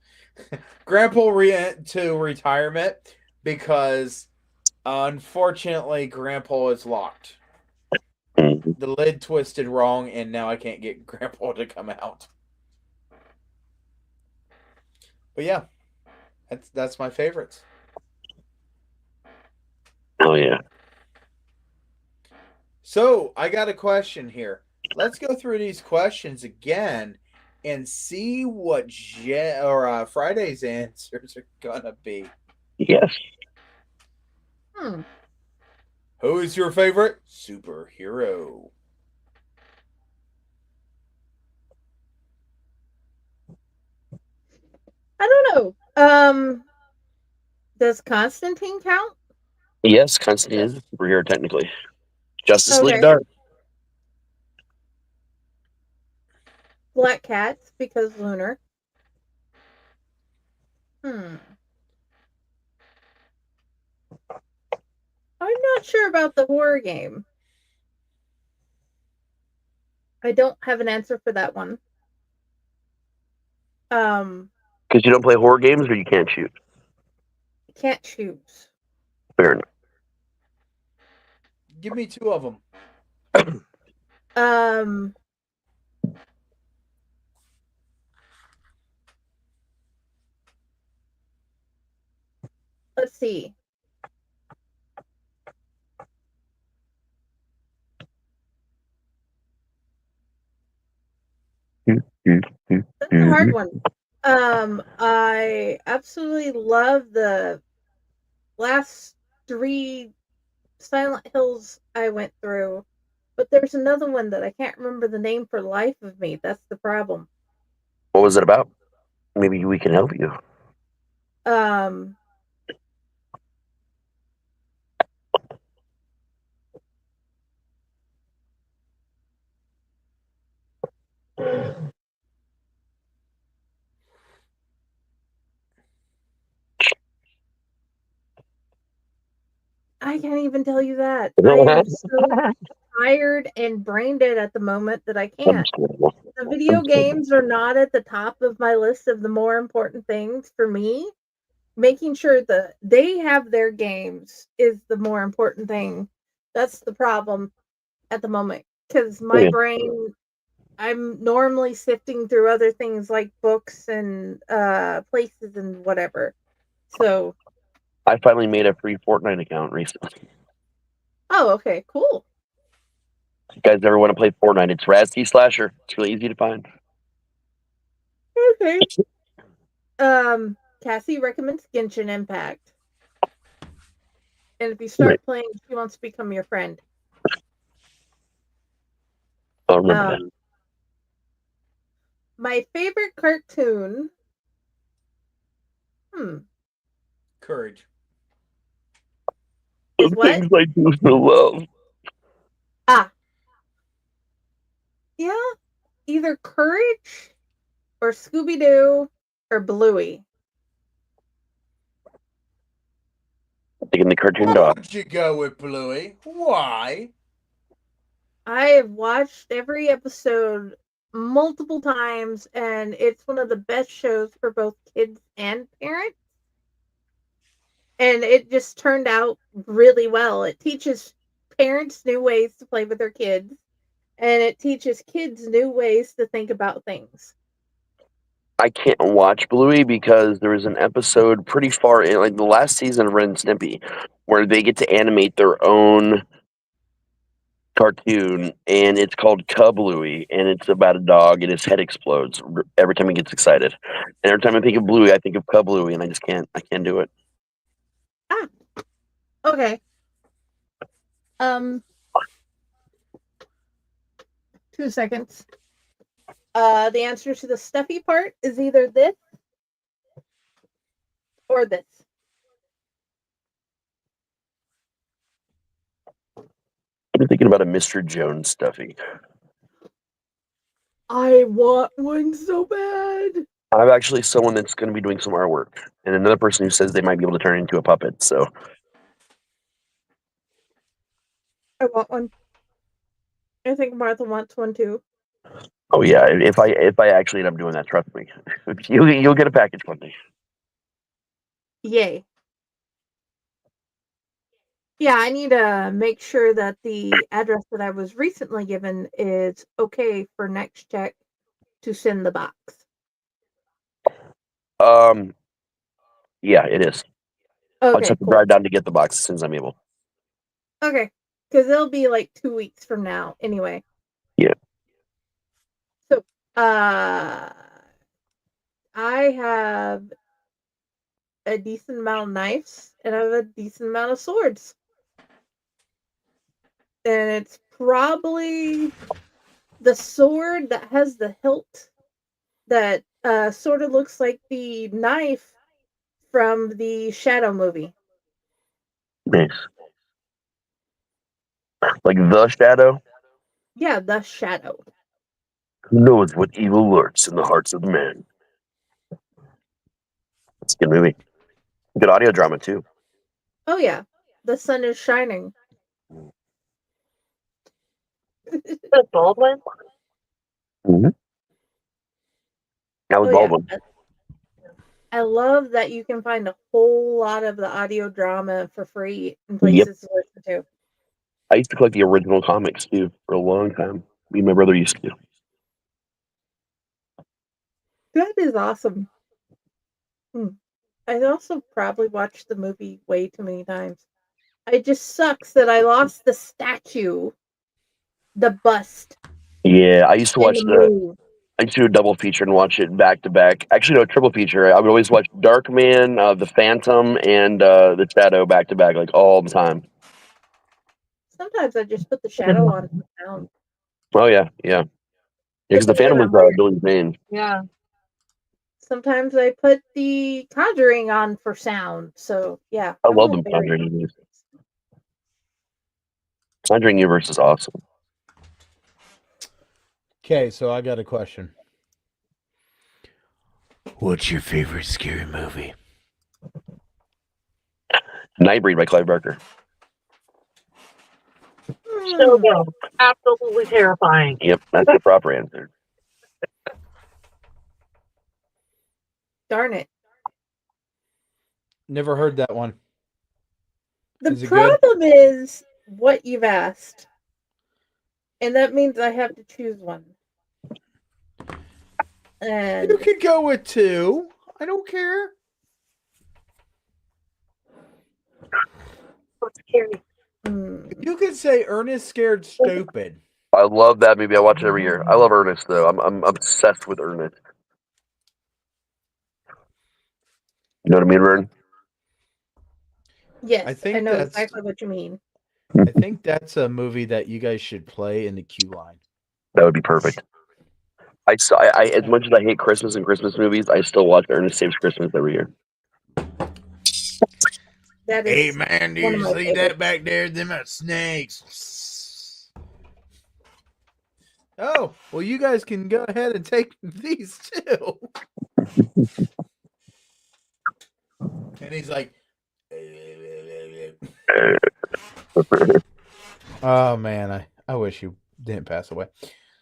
Grandpa went to retirement because unfortunately Grandpa is locked. The lid twisted wrong, and now I can't get Grandpa to come out. But yeah, that's my favorites. Oh, yeah. So I got a question here. Let's go through these questions again and see what Friday's answers are gonna be. Yes. Who is your favorite superhero? I don't know. Does Constantine count? Yes, Constantine is a superhero, technically. Justice Okay. League Dark. Black Cats because lunar. I'm not sure about the horror game. I don't have an answer for that one. Because you don't play horror games or you can't shoot? Can't choose. Fair enough. Give me two of them. Let's see. That's a hard one. I absolutely love the last 3 Silent Hills I went through, but there's another one that I can't remember the name for life of me. That's the problem. What was it about? Maybe we can help you. I can't even tell you that. I am so tired and brain dead at the moment that I can't. The video games are not at the top of my list of the more important things for me. Making sure that they have their games is the more important thing. That's the problem at the moment, because my brain, I'm normally sifting through other things like books and places and whatever. So I finally made a free Fortnite account recently. Oh, okay, cool. If you guys ever want to play Fortnite, it's Razzy Slasher. It's really easy to find. Okay. Cassie recommends Genshin Impact. And if you start playing, she wants to become your friend. I'll remember that. My favorite cartoon. Courage. Is what? Things I do for love. Yeah. Either Courage or Scooby-Doo or Bluey. Taking the cartoon Why dog. would you go with Bluey? Why? I have watched every episode multiple times, and it's one of the best shows for both kids and parents. And it just turned out really well. It teaches parents new ways to play with their kids, and it teaches kids new ways to think about things. I can't watch Bluey because there was an episode pretty far in, like the last season of Ren and Stimpy, where they get to animate their own cartoon, and it's called Cub Bluey, and it's about a dog, and his head explodes every time he gets excited. And every time I think of Bluey, I think of Cub Bluey, and I just can't. I can't do it. Okay. 2 seconds. The answer to the stuffy part is either this or this. I'm thinking about a Mr. Jones stuffy. I want one so bad. I'm actually someone that's going to be doing some artwork, and another person who says they might be able to turn it into a puppet. So I want one. I think Martha wants one too. oh yeah, if I actually end up doing that, trust me, you'll get a package one day. Yay. Yeah, I need to make sure that the address that I was recently given is okay for Next Check to send the box. Yeah, it is. I'll just Okay, have to cool. drive down to get the box as soon as I'm able. Okay, because it'll be like 2 weeks from now anyway. Yeah. So, I have a decent amount of knives and I have a decent amount of swords. And it's probably the sword that has the hilt that sort of looks like the knife from the Shadow movie. Nice. Like the Shadow? Yeah, the Shadow. Who knows what evil lurks in the hearts of men? It's a good movie. Good audio drama too. Oh yeah, the sun is shining. The Baldwin? Mm-hmm. That was Baldwin. Yeah. I love that you can find a whole lot of the audio drama for free in places to listen to. I used to collect the original comics too for a long time. Me and my brother used to. That is awesome. I also probably watched the movie way too many times. It just sucks that I lost the statue, the bust, Yeah, I used to and watch the move. I used to do a double feature and watch it back to back. Actually, no, a triple feature. I would always watch Darkman, The Phantom, and The Shadow back to back, like all the time. Sometimes I just put the shadow on for sound. Oh yeah, yeah. Because The Phantom was Billy Zane. Yeah. Sometimes I put the Conjuring on for sound. So yeah, I I'm love a them very Conjuring movies. Conjuring universe is awesome. Okay, so I got a question. What's your favorite scary movie? Nightbreed by Clive Barker. So good. Absolutely terrifying. Yep, that's the proper answer. Darn it. Never heard that one. The Is it good? problem is what you've asked. And that means I have to choose one. And You could go with 2. I don't care. What's scary? You could say Ernest Scared Stupid. I love that movie. I watch it every year. I love Ernest though. I'm obsessed with Ernest. You know what I mean, Vern? yes, I think I know that's exactly what you mean. I think that's a movie that you guys should play in the queue line. That would be perfect. I as much as I hate Christmas and Christmas movies, I still watch Ernest Saves Christmas every year. That Hey is man, do one you of my see favorites. that back there? Them are snakes. Oh, well, you guys can go ahead and take these too. And he's like, oh man, I wish you didn't pass away.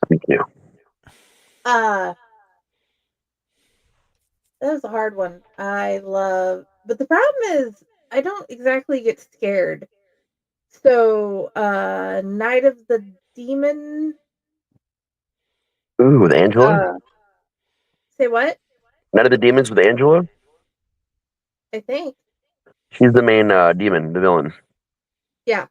Thank you. That was a hard one. But the problem is I don't exactly get scared. So, Night of the Demon. Ooh, with Angela? Say what? Night of the Demons with Angela? I think. She's the main demon, the villain. Yeah.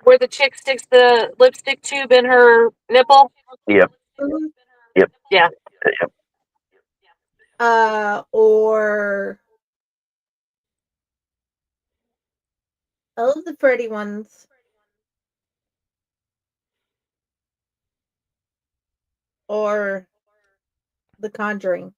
Where the chick sticks the lipstick tube in her nipple? Yep. Mhm. Yep. Yeah. Yep. Or all of the Freddy ones. Or The Conjuring.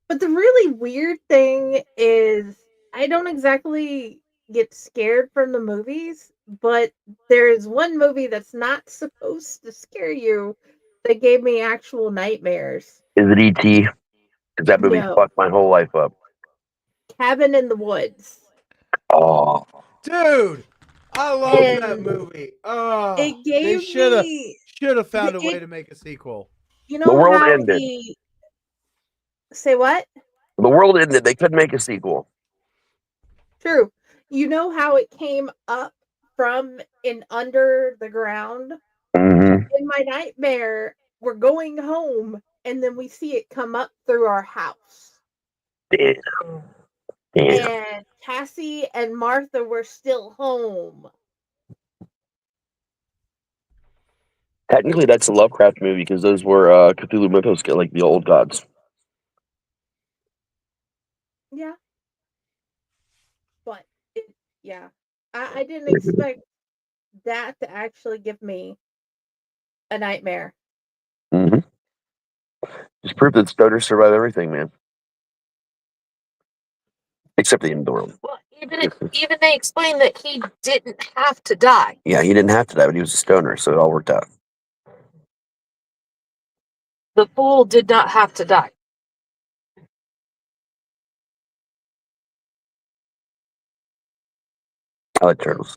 But the really weird thing is I don't exactly get scared from the movies, but there's one movie that's not supposed to scare you that gave me actual nightmares. Is it E.T.? Because that movie No. fucked my whole life up. Cabin in the Woods. Oh. Dude, I love that movie. Oh, It gave they should me have found a way to make a sequel. You The know world how ended. Say what? The world ended. They couldn't make a sequel. True. You know how it came up from and under the ground? Mm-hmm. In my nightmare, we're going home and then we see it come up through our house. Damn. Damn. And Cassie and Martha were still home. Technically, that's a Lovecraft movie because those were Cthulhu mythos, like the old gods. Yeah. But, I didn't expect that to actually give me a nightmare. Mm-hmm. Just proof that stoners survive everything, man. Except the end of the world. Well, even they explained that he didn't have to die. Yeah, he didn't have to die, but he was a stoner, so it all worked out. The fool did not have to die. I like turtles.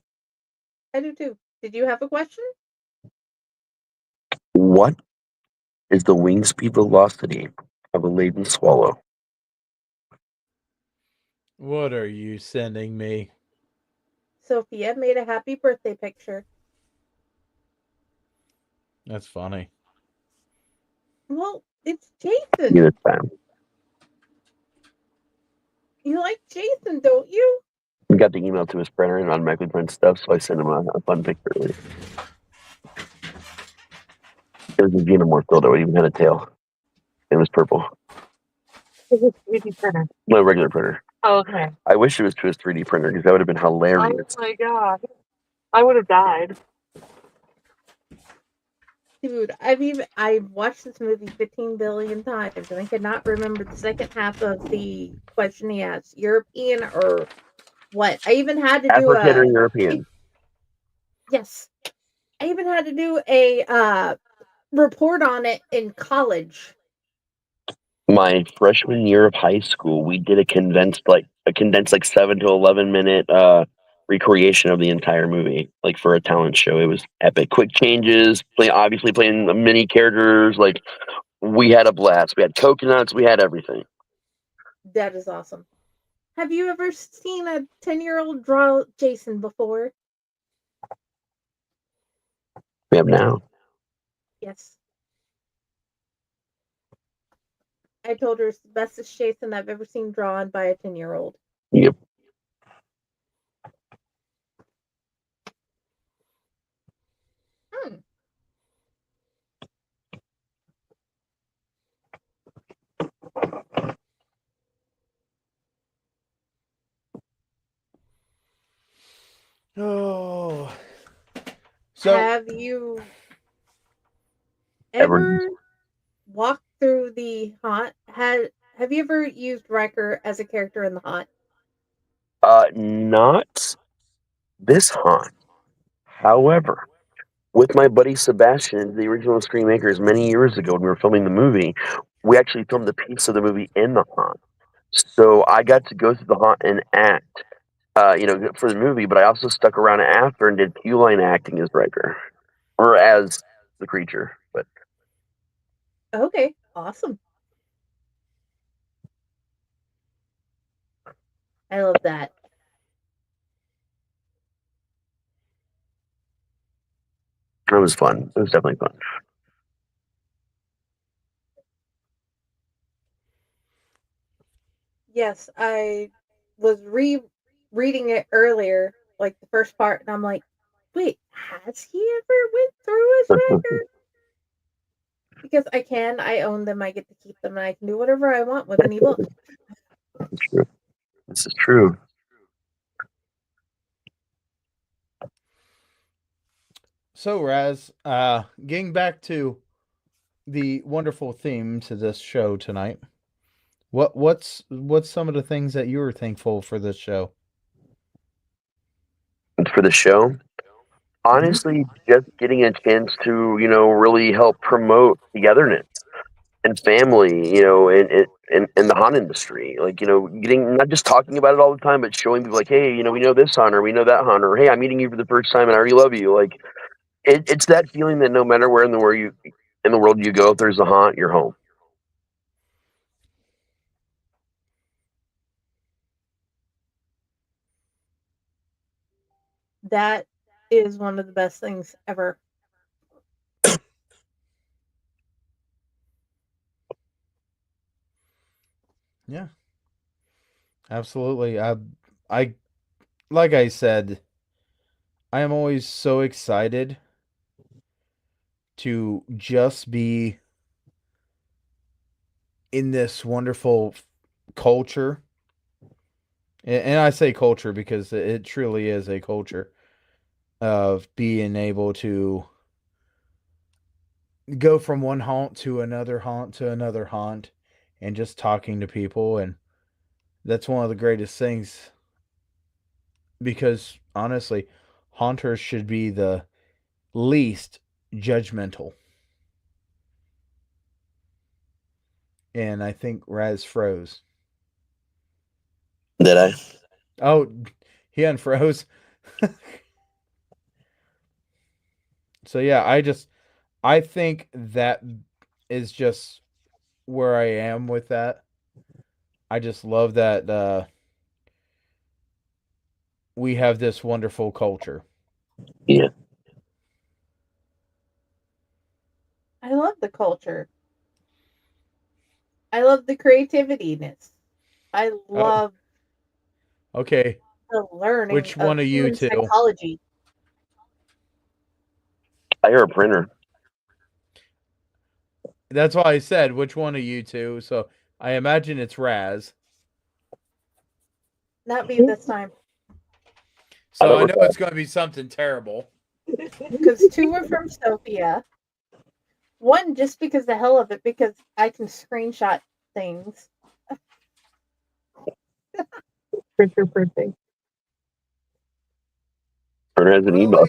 I do too. Did you have a question? What is the wing-speed velocity of a laden swallow? What are you sending me? Sophia made a happy birthday picture. That's funny. Well, it's Jason. Yeah, this time. You like Jason, don't you? We got the email to his printer and automatically print stuff, so I sent him a fun picture earlier. It was a xenomorph though, it even had a tail. It was purple. It's a 3D printer. No, regular printer. Oh, okay. I wish it was to his 3D printer because that would have been hilarious. Oh my god. I would have died. Dude, I've watched this movie 15 billion times and I cannot remember the second half of the question he asked. European or what? I even had to do African or European? Yes. I even had to do a report on it in college. My freshman year of high school, we did a condensed 7 to 11 minute recreation of the entire movie, like for a talent show. It was epic. Quick changes, obviously playing the mini characters. Like, we had a blast. We had coconuts. We had everything. That is awesome. Have you ever seen a 10-year-old draw Jason before? We have now. Yes. I told her it's the bestest Jason I've ever seen drawn by a 10-year-old. Yep. Oh. So have you ever walked through the haunt? Have you ever used Riker as a character in the haunt? Not this haunt. However, with my buddy Sebastian, the original Screen Makers, many years ago when we were filming the movie, we actually filmed a piece of the movie in the haunt. So I got to go through the haunt and act, for the movie, but I also stuck around after and did Q-line acting as Riker, or as the creature. But okay, awesome. I love that. It was fun. It was definitely fun. Yes, I was reading it earlier, like the first part, and I'm like, wait, has he ever went through as Riker? Because I own them, I get to keep them, and I can do whatever I want with any book. True. This is true. So, Raz, getting back to the wonderful theme to this show tonight, what's some of the things that you were thankful for this show? For the show, honestly, just getting a chance to really help promote togetherness and family, in the haunt industry. Like, getting, not just talking about it all the time, but showing people like, hey, we know this haunt, or we know that haunt, or hey, I'm meeting you for the first time and I already love you. Like, it's that feeling that no matter where in the world you go, if there's a haunt, you're home. That is one of the best things ever. Yeah, absolutely. I like I said, I am always so excited to just be in this wonderful culture. And I say culture because it truly is a culture of being able to go from one haunt to another haunt to another haunt and just talking to people. And that's one of the greatest things, because honestly, haunters should be the least judgmental. And I think Raz froze. Did I? Oh, he unfroze. So yeah, I think that is just where I am with that. I just love that we have this wonderful culture. Yeah. I love the culture. I love the creativityness. I love Okay. the learning Which of one of you human two? psychology. I hear a printer. That's why I said which one of you two. So I imagine it's Raz. Not me this time. So I know it's going to be something terrible. Because 2 are from Sophia. 1 just because the hell of it, because I can screenshot things. Printer printing. Printer has an email.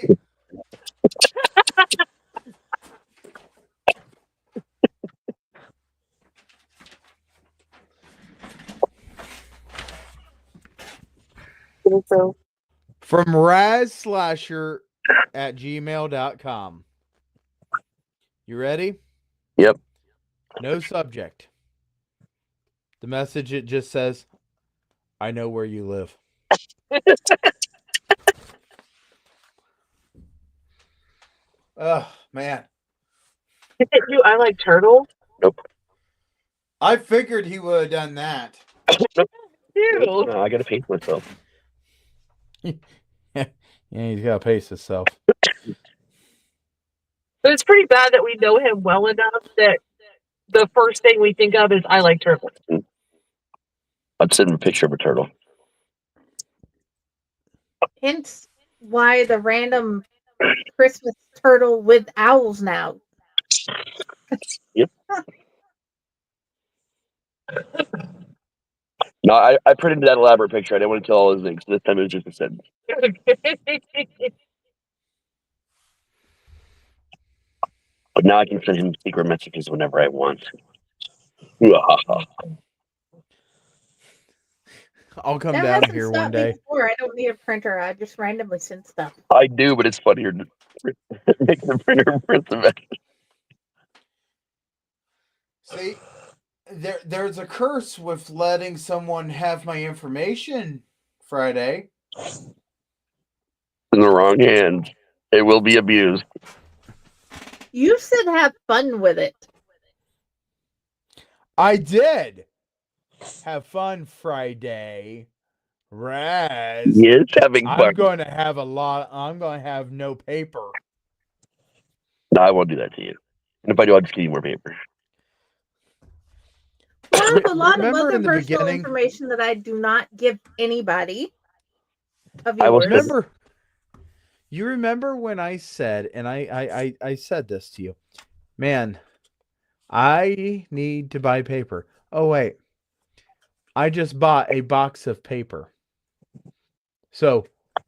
From razslasher@gmail.com. You ready? Yep. No subject. The message, it just says, I know where you live. Oh, man. I like turtle. Nope. I figured he would have done that. Ew. No, I got to pace myself. Yeah, he's got to pace himself. But it's pretty bad that we know him well enough that the first thing we think of is I like turtle. I'd send him a picture of a turtle. Hence why the random Christmas turtle with owls now. Yep. No, I printed that elaborate picture. I didn't want to tell all his things. This time it was just a sentence. But now I can send him secret messages whenever I want. I'll come That down hasn't here stopped one me day. before. I don't need a printer. I just randomly send stuff. I do, but it's funnier to make the printer print the message. See, there's a curse with letting someone have my information Friday. In the wrong hands. It will be abused. You said have fun with it. I did have fun Friday. Raz. He is having fun. I'm going to have no paper. No, I won't do that to you. And if I do, I'll just give you more paper. Well, there's a lot of Remember other in the personal beginning- information that I do not give anybody. Of I will yours. Remember, you remember when I said, and I said this to you, man, I need to buy paper. Oh, wait. I just bought a box of paper. So,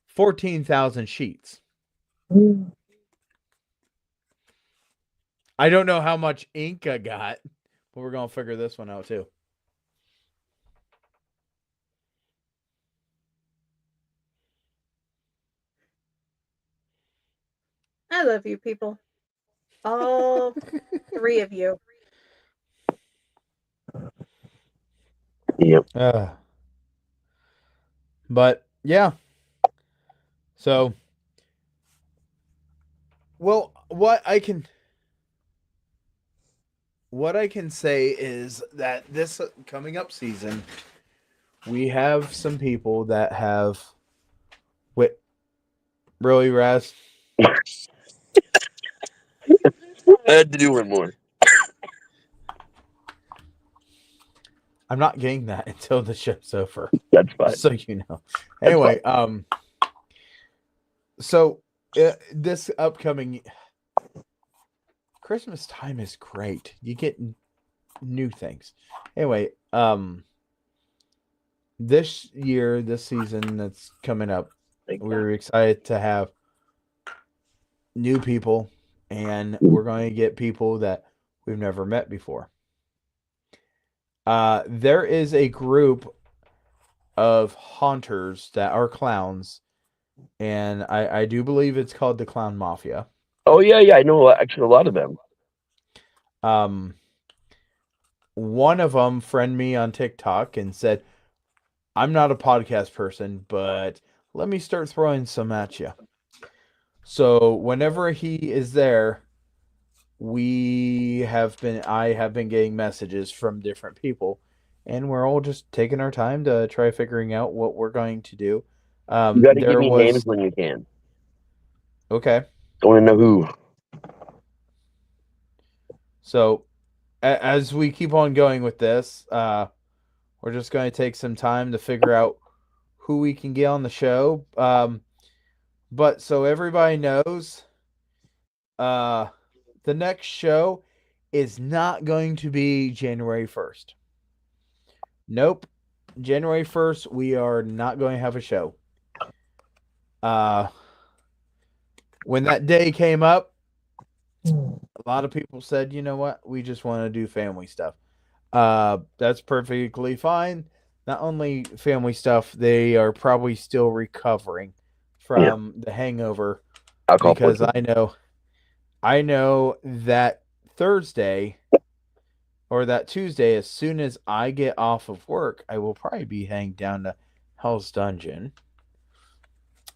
14,000 sheets. I don't know how much ink I got, but we're going to figure this one out too. I love you, people. All 3 of you. Yep. But yeah. So, well, what I can say is that this coming up season, we have some people that have really, Raz? I had to do one more. I'm not getting that until the show's over. That's fine. So you know. Anyway, so this upcoming Christmas time is great. You get new things. Anyway, this season that's coming up, we're excited to have new people, and we're going to get people that we've never met before. There is a group of haunters that are clowns, and I do believe it's called the Clown Mafia. Oh, yeah, I know actually a lot of them. One of them friended me on TikTok and said, I'm not a podcast person, but let me start throwing some at you. So whenever he is there, I have been getting messages from different people, and we're all just taking our time to try figuring out what we're going to do. You got to give There me was names when you can. okay. I want to know who. So, as we keep on going with this, we're just going to take some time to figure out who we can get on the show. But so everybody knows, the next show is not going to be January 1st. Nope. January 1st, we are not going to have a show. When that day came up, a lot of people said, you know what, we just want to do family stuff. That's perfectly fine. Not only family stuff, they are probably still recovering from the hangover. Alcohol because poisoning. I know that Thursday or that Tuesday, as soon as I get off of work, I will probably be heading down to Hell's Dungeon.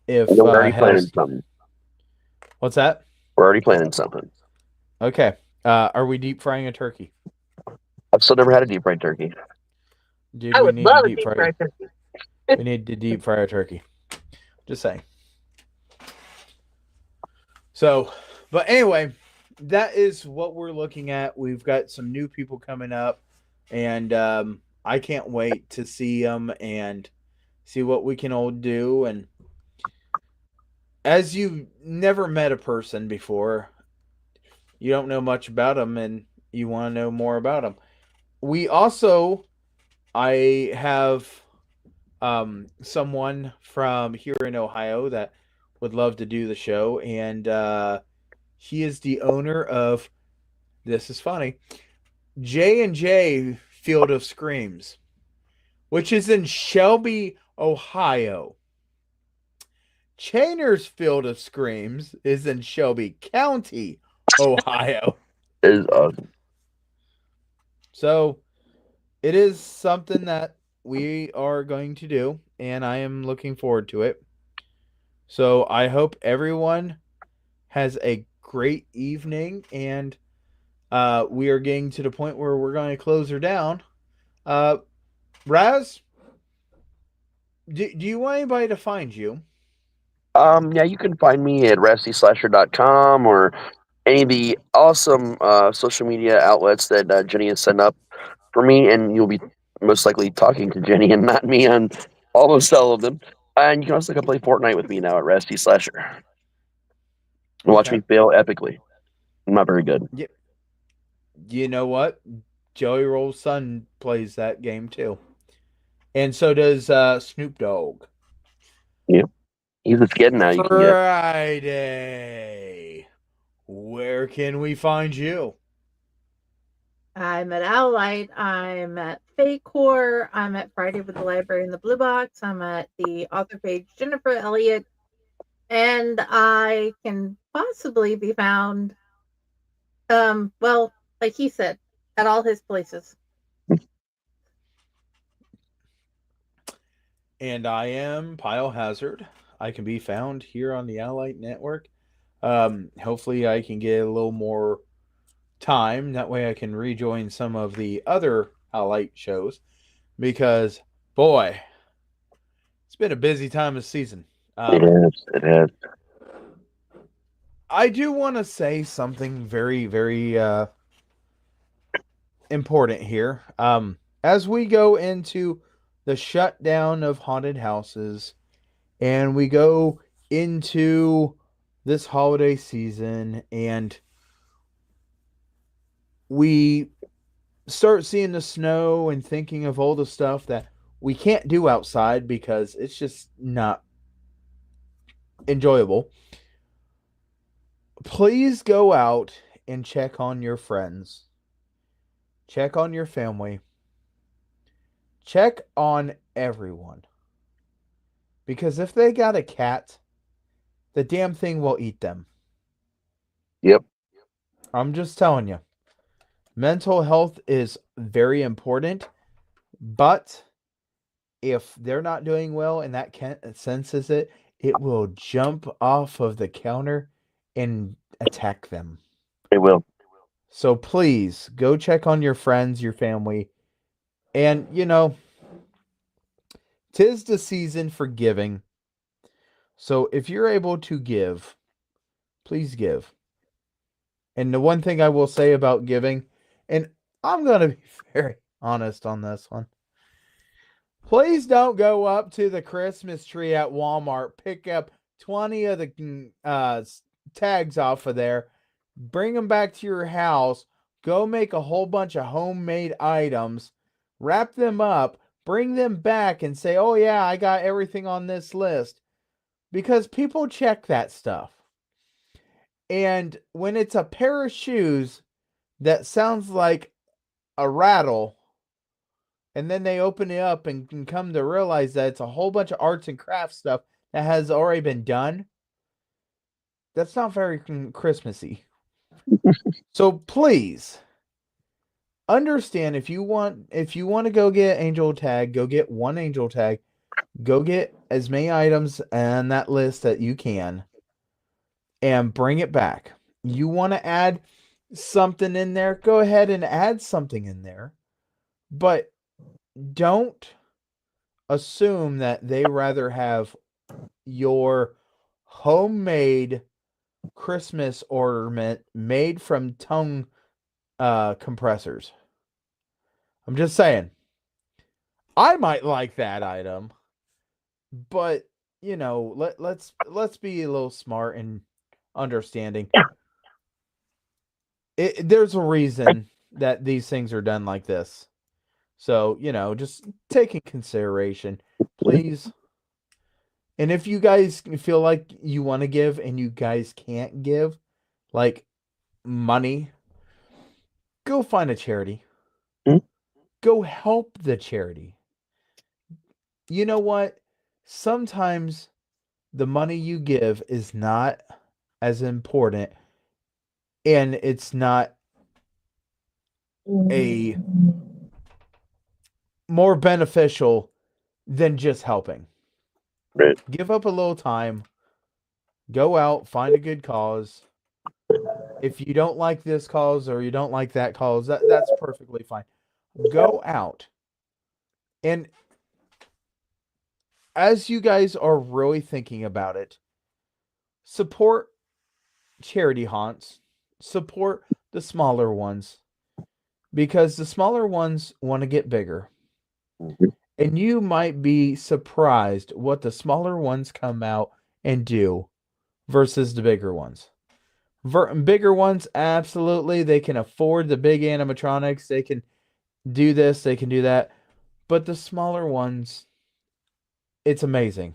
If We're already planning something. What's that? We're already planning something. Okay. Are we deep frying a turkey? I've still never had a deep fried turkey. Dude, I we would need love to a deep deep fry. fried turkey. We need to deep fry a turkey. Just saying. So, but anyway, that is what we're looking at. We've got some new people coming up, and I can't wait to see them and see what we can all do. And as you've never met a person before, you don't know much about them, and you want to know more about them. I have someone from here in Ohio that would love to do the show, and he is the owner of, this is funny, J&J Field of Screams, which is in Shelby, Ohio. Chainer's Field of Screams is in Shelby County, Ohio. It is awesome. So it is something that we are going to do, and I am looking forward to it. So I hope everyone has a great evening, and we are getting to the point where we're going to close her down. Raz, do you want anybody to find you? Yeah, you can find me at rastyslasher.com or any of the awesome social media outlets that Jenny has set up for me, and you'll be most likely talking to Jenny and not me on almost all of them. And you can also come play Fortnite with me now at Rasty Slasher. And watch me fail epically. I'm not very good. Yep. You know what? Joey Roll's son plays that game too. And so does Snoop Dogg. Yep. He's a skid now. You can get. Friday. Where can we find you? I'm at Owlite. I'm at Faycore. I'm at Friday with the Library in the Blue Box. I'm at the author page Jennifer Elliott. And I can possibly be found, well, like he said, at all his places. And I am Pile Hazard. I can be found here on the Owlite Network. Hopefully I can get a little more time. That way I can rejoin some of the other Owlite shows. Because, boy, it's been a busy time of season. It is. I do want to say something very, very important here. As we go into the shutdown of haunted houses and we go into this holiday season and we start seeing the snow and thinking of all the stuff that we can't do outside because it's just not enjoyable. Please go out and check on your friends. Check on your family. Check on everyone. Because if they got a cat, the damn thing will eat them. Yep. I'm just telling you. Mental health is very important, but if they're not doing well and that cat senses it, it will jump off of the counter and attack them. It will. So please go check on your friends, your family. And, 'tis the season for giving. So if you're able to give, please give. And the one thing I will say about giving, and I'm going to be very honest on this one. Please don't go up to the Christmas tree at Walmart, pick up 20 of the tags off of there, bring them back to your house, go make a whole bunch of homemade items, wrap them up, bring them back and say, oh yeah, I got everything on this list. Because people check that stuff. And when it's a pair of shoes that sounds like a rattle, and then they open it up and can come to realize that it's a whole bunch of arts and crafts stuff that has already been done, that's not very Christmassy. So please understand, if you want to go get angel tag, go get one angel tag. Go get as many items on that list that you can and bring it back. You want to add something in there, go ahead and add something in there. But don't assume that they rather have your homemade Christmas ornament made from tongue compressors. I'm just saying. I might like that item, but let's be a little smart and understanding. There's a reason that these things are done like this. So, just take in consideration, please. And if you guys feel like you want to give and you guys can't give, like, money, go find a charity. Go help the charity. You know what? Sometimes the money you give is not as important, and it's not a more beneficial than just helping. Right. Give up a little time. Go out, find a good cause. If you don't like this cause or you don't like that cause, that's perfectly fine. Go out. And as you guys are really thinking about it, support charity haunts. Support the smaller ones. Because the smaller ones want to get bigger. And you might be surprised what the smaller ones come out and do versus the bigger ones. Bigger ones, absolutely. They can afford the big animatronics. They can do this. They can do that. But the smaller ones, it's amazing.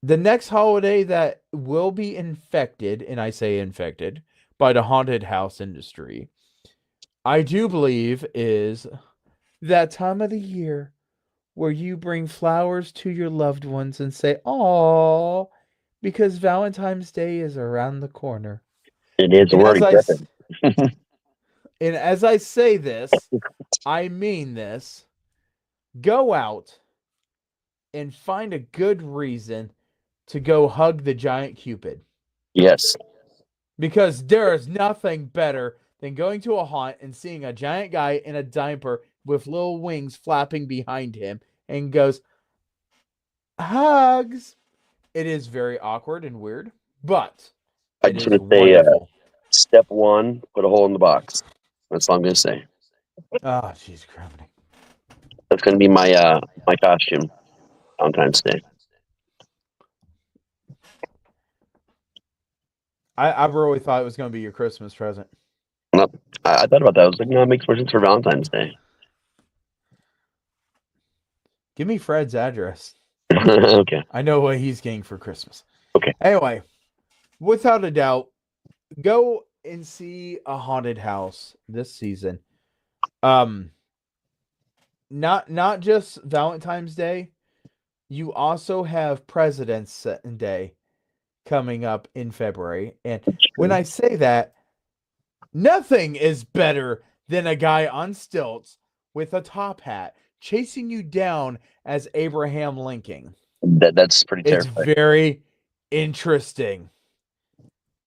The next holiday that will be infected, and I say infected, by the haunted house industry, I do believe is that time of the year where you bring flowers to your loved ones and say, "Aww," because Valentine's Day is around the corner. It is a word. And as I say this, I mean this. Go out and find a good reason to go hug the giant Cupid. Yes. Because there is nothing better than going to a haunt and seeing a giant guy in a diaper with little wings flapping behind him and goes, hugs. It is very awkward and weird, but I just want to say, step one, put a hole in the box. That's all I'm going to say. Oh, jeez, crumbly. That's going to be my my costume Valentine's Day. I really thought it was going to be your Christmas present. No, I thought about that. I was like, no, it makes more sense for Valentine's Day. Give me Fred's address. Okay. I know what he's getting for Christmas. Okay. Anyway, without a doubt, go and see a haunted house this season. Not just Valentine's Day. You also have President's Day coming up in February. And when I say that, nothing is better than a guy on stilts with a top hat chasing you down as Abraham Lincoln. That's pretty terrifying. It's very interesting.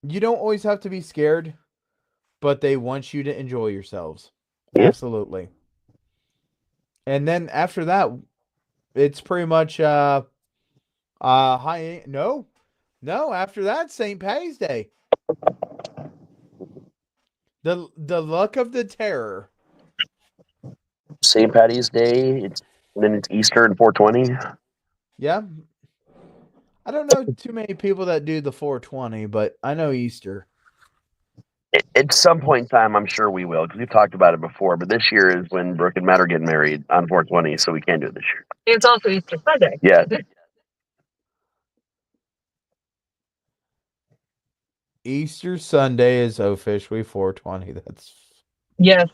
You don't always have to be scared but they want you to enjoy yourselves. Yeah. Absolutely. And then after that, it's pretty much after that, St. Patty's Day. The luck of the terror. St. Patty's Day, then it's Easter and 420. Yeah. I don't know too many people that do the 420, but I know Easter. At some point in time, I'm sure we will, because we've talked about it before. But this year is when Brooke and Matt are getting married on 420, so we can't do it this year. It's also Easter Sunday. Yeah. Easter Sunday is officially 420. That's Yes.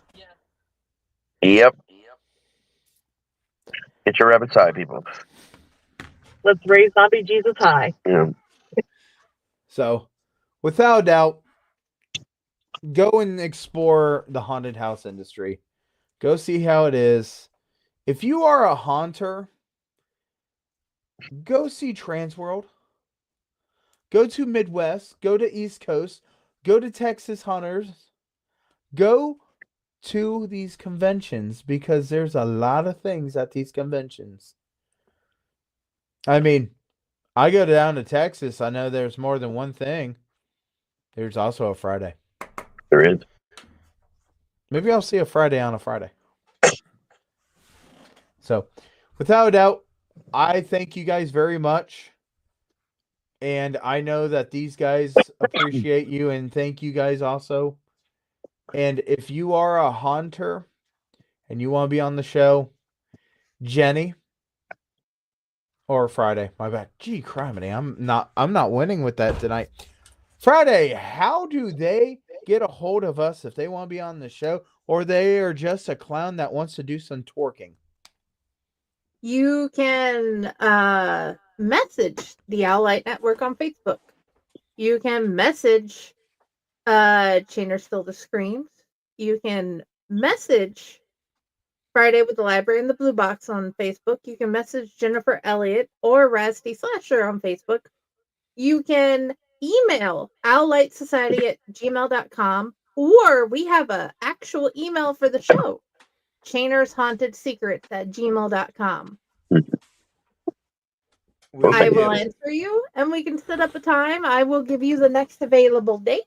Yep. Get your rabbits high, people. Let's raise Zombie Jesus high. Yeah. So, without a doubt, go and explore the haunted house industry. Go see how it is. If you are a haunter, go see Transworld. Go to Midwest. Go to East Coast. Go to Texas Hunters. Go to these conventions because there's a lot of things at these conventions. I mean, I go down to Texas. I know there's more than one thing. There's also a Friday. There is. Maybe I'll see a Friday on a Friday. So, without a doubt, I thank you guys very much. And I know that these guys appreciate you and thank you guys also. And if you are a haunter and you want to be on the show, Jenny, or Friday, my bad. Gee, criminy, I'm not winning with that tonight. Friday, how do they get a hold of us if they want to be on the show, or they are just a clown that wants to do some twerking? You can message the Owl Light Network on Facebook. You can message Chainer Still the Screams. You can message Friday with the Library and the Blue Box on Facebook. You can message Jennifer Elliott or Rasty Slasher on Facebook. You can email owllightsociety@gmail.com, or we have an actual email for the show, chainershauntedSecrets@gmail.com. I will answer you, and we can set up a time. I will give you the next available date,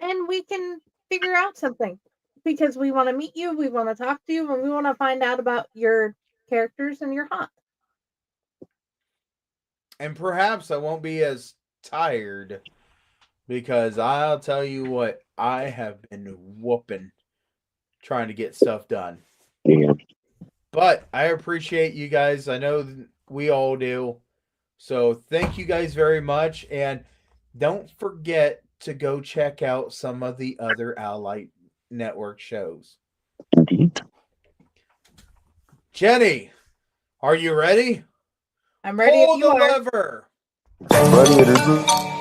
and we can figure out something, because we want to meet you, we want to talk to you, and we want to find out about your characters and your haunt. And perhaps I won't be as tired, because I'll tell you what, I have been whooping trying to get stuff done. Yeah. But I appreciate you guys. I know we all do. So thank you guys very much. And don't forget to go check out some of the other Owl Light Network shows. Indeed. Jenny, are you ready? I'm ready. Pull the lever. Ready, it is.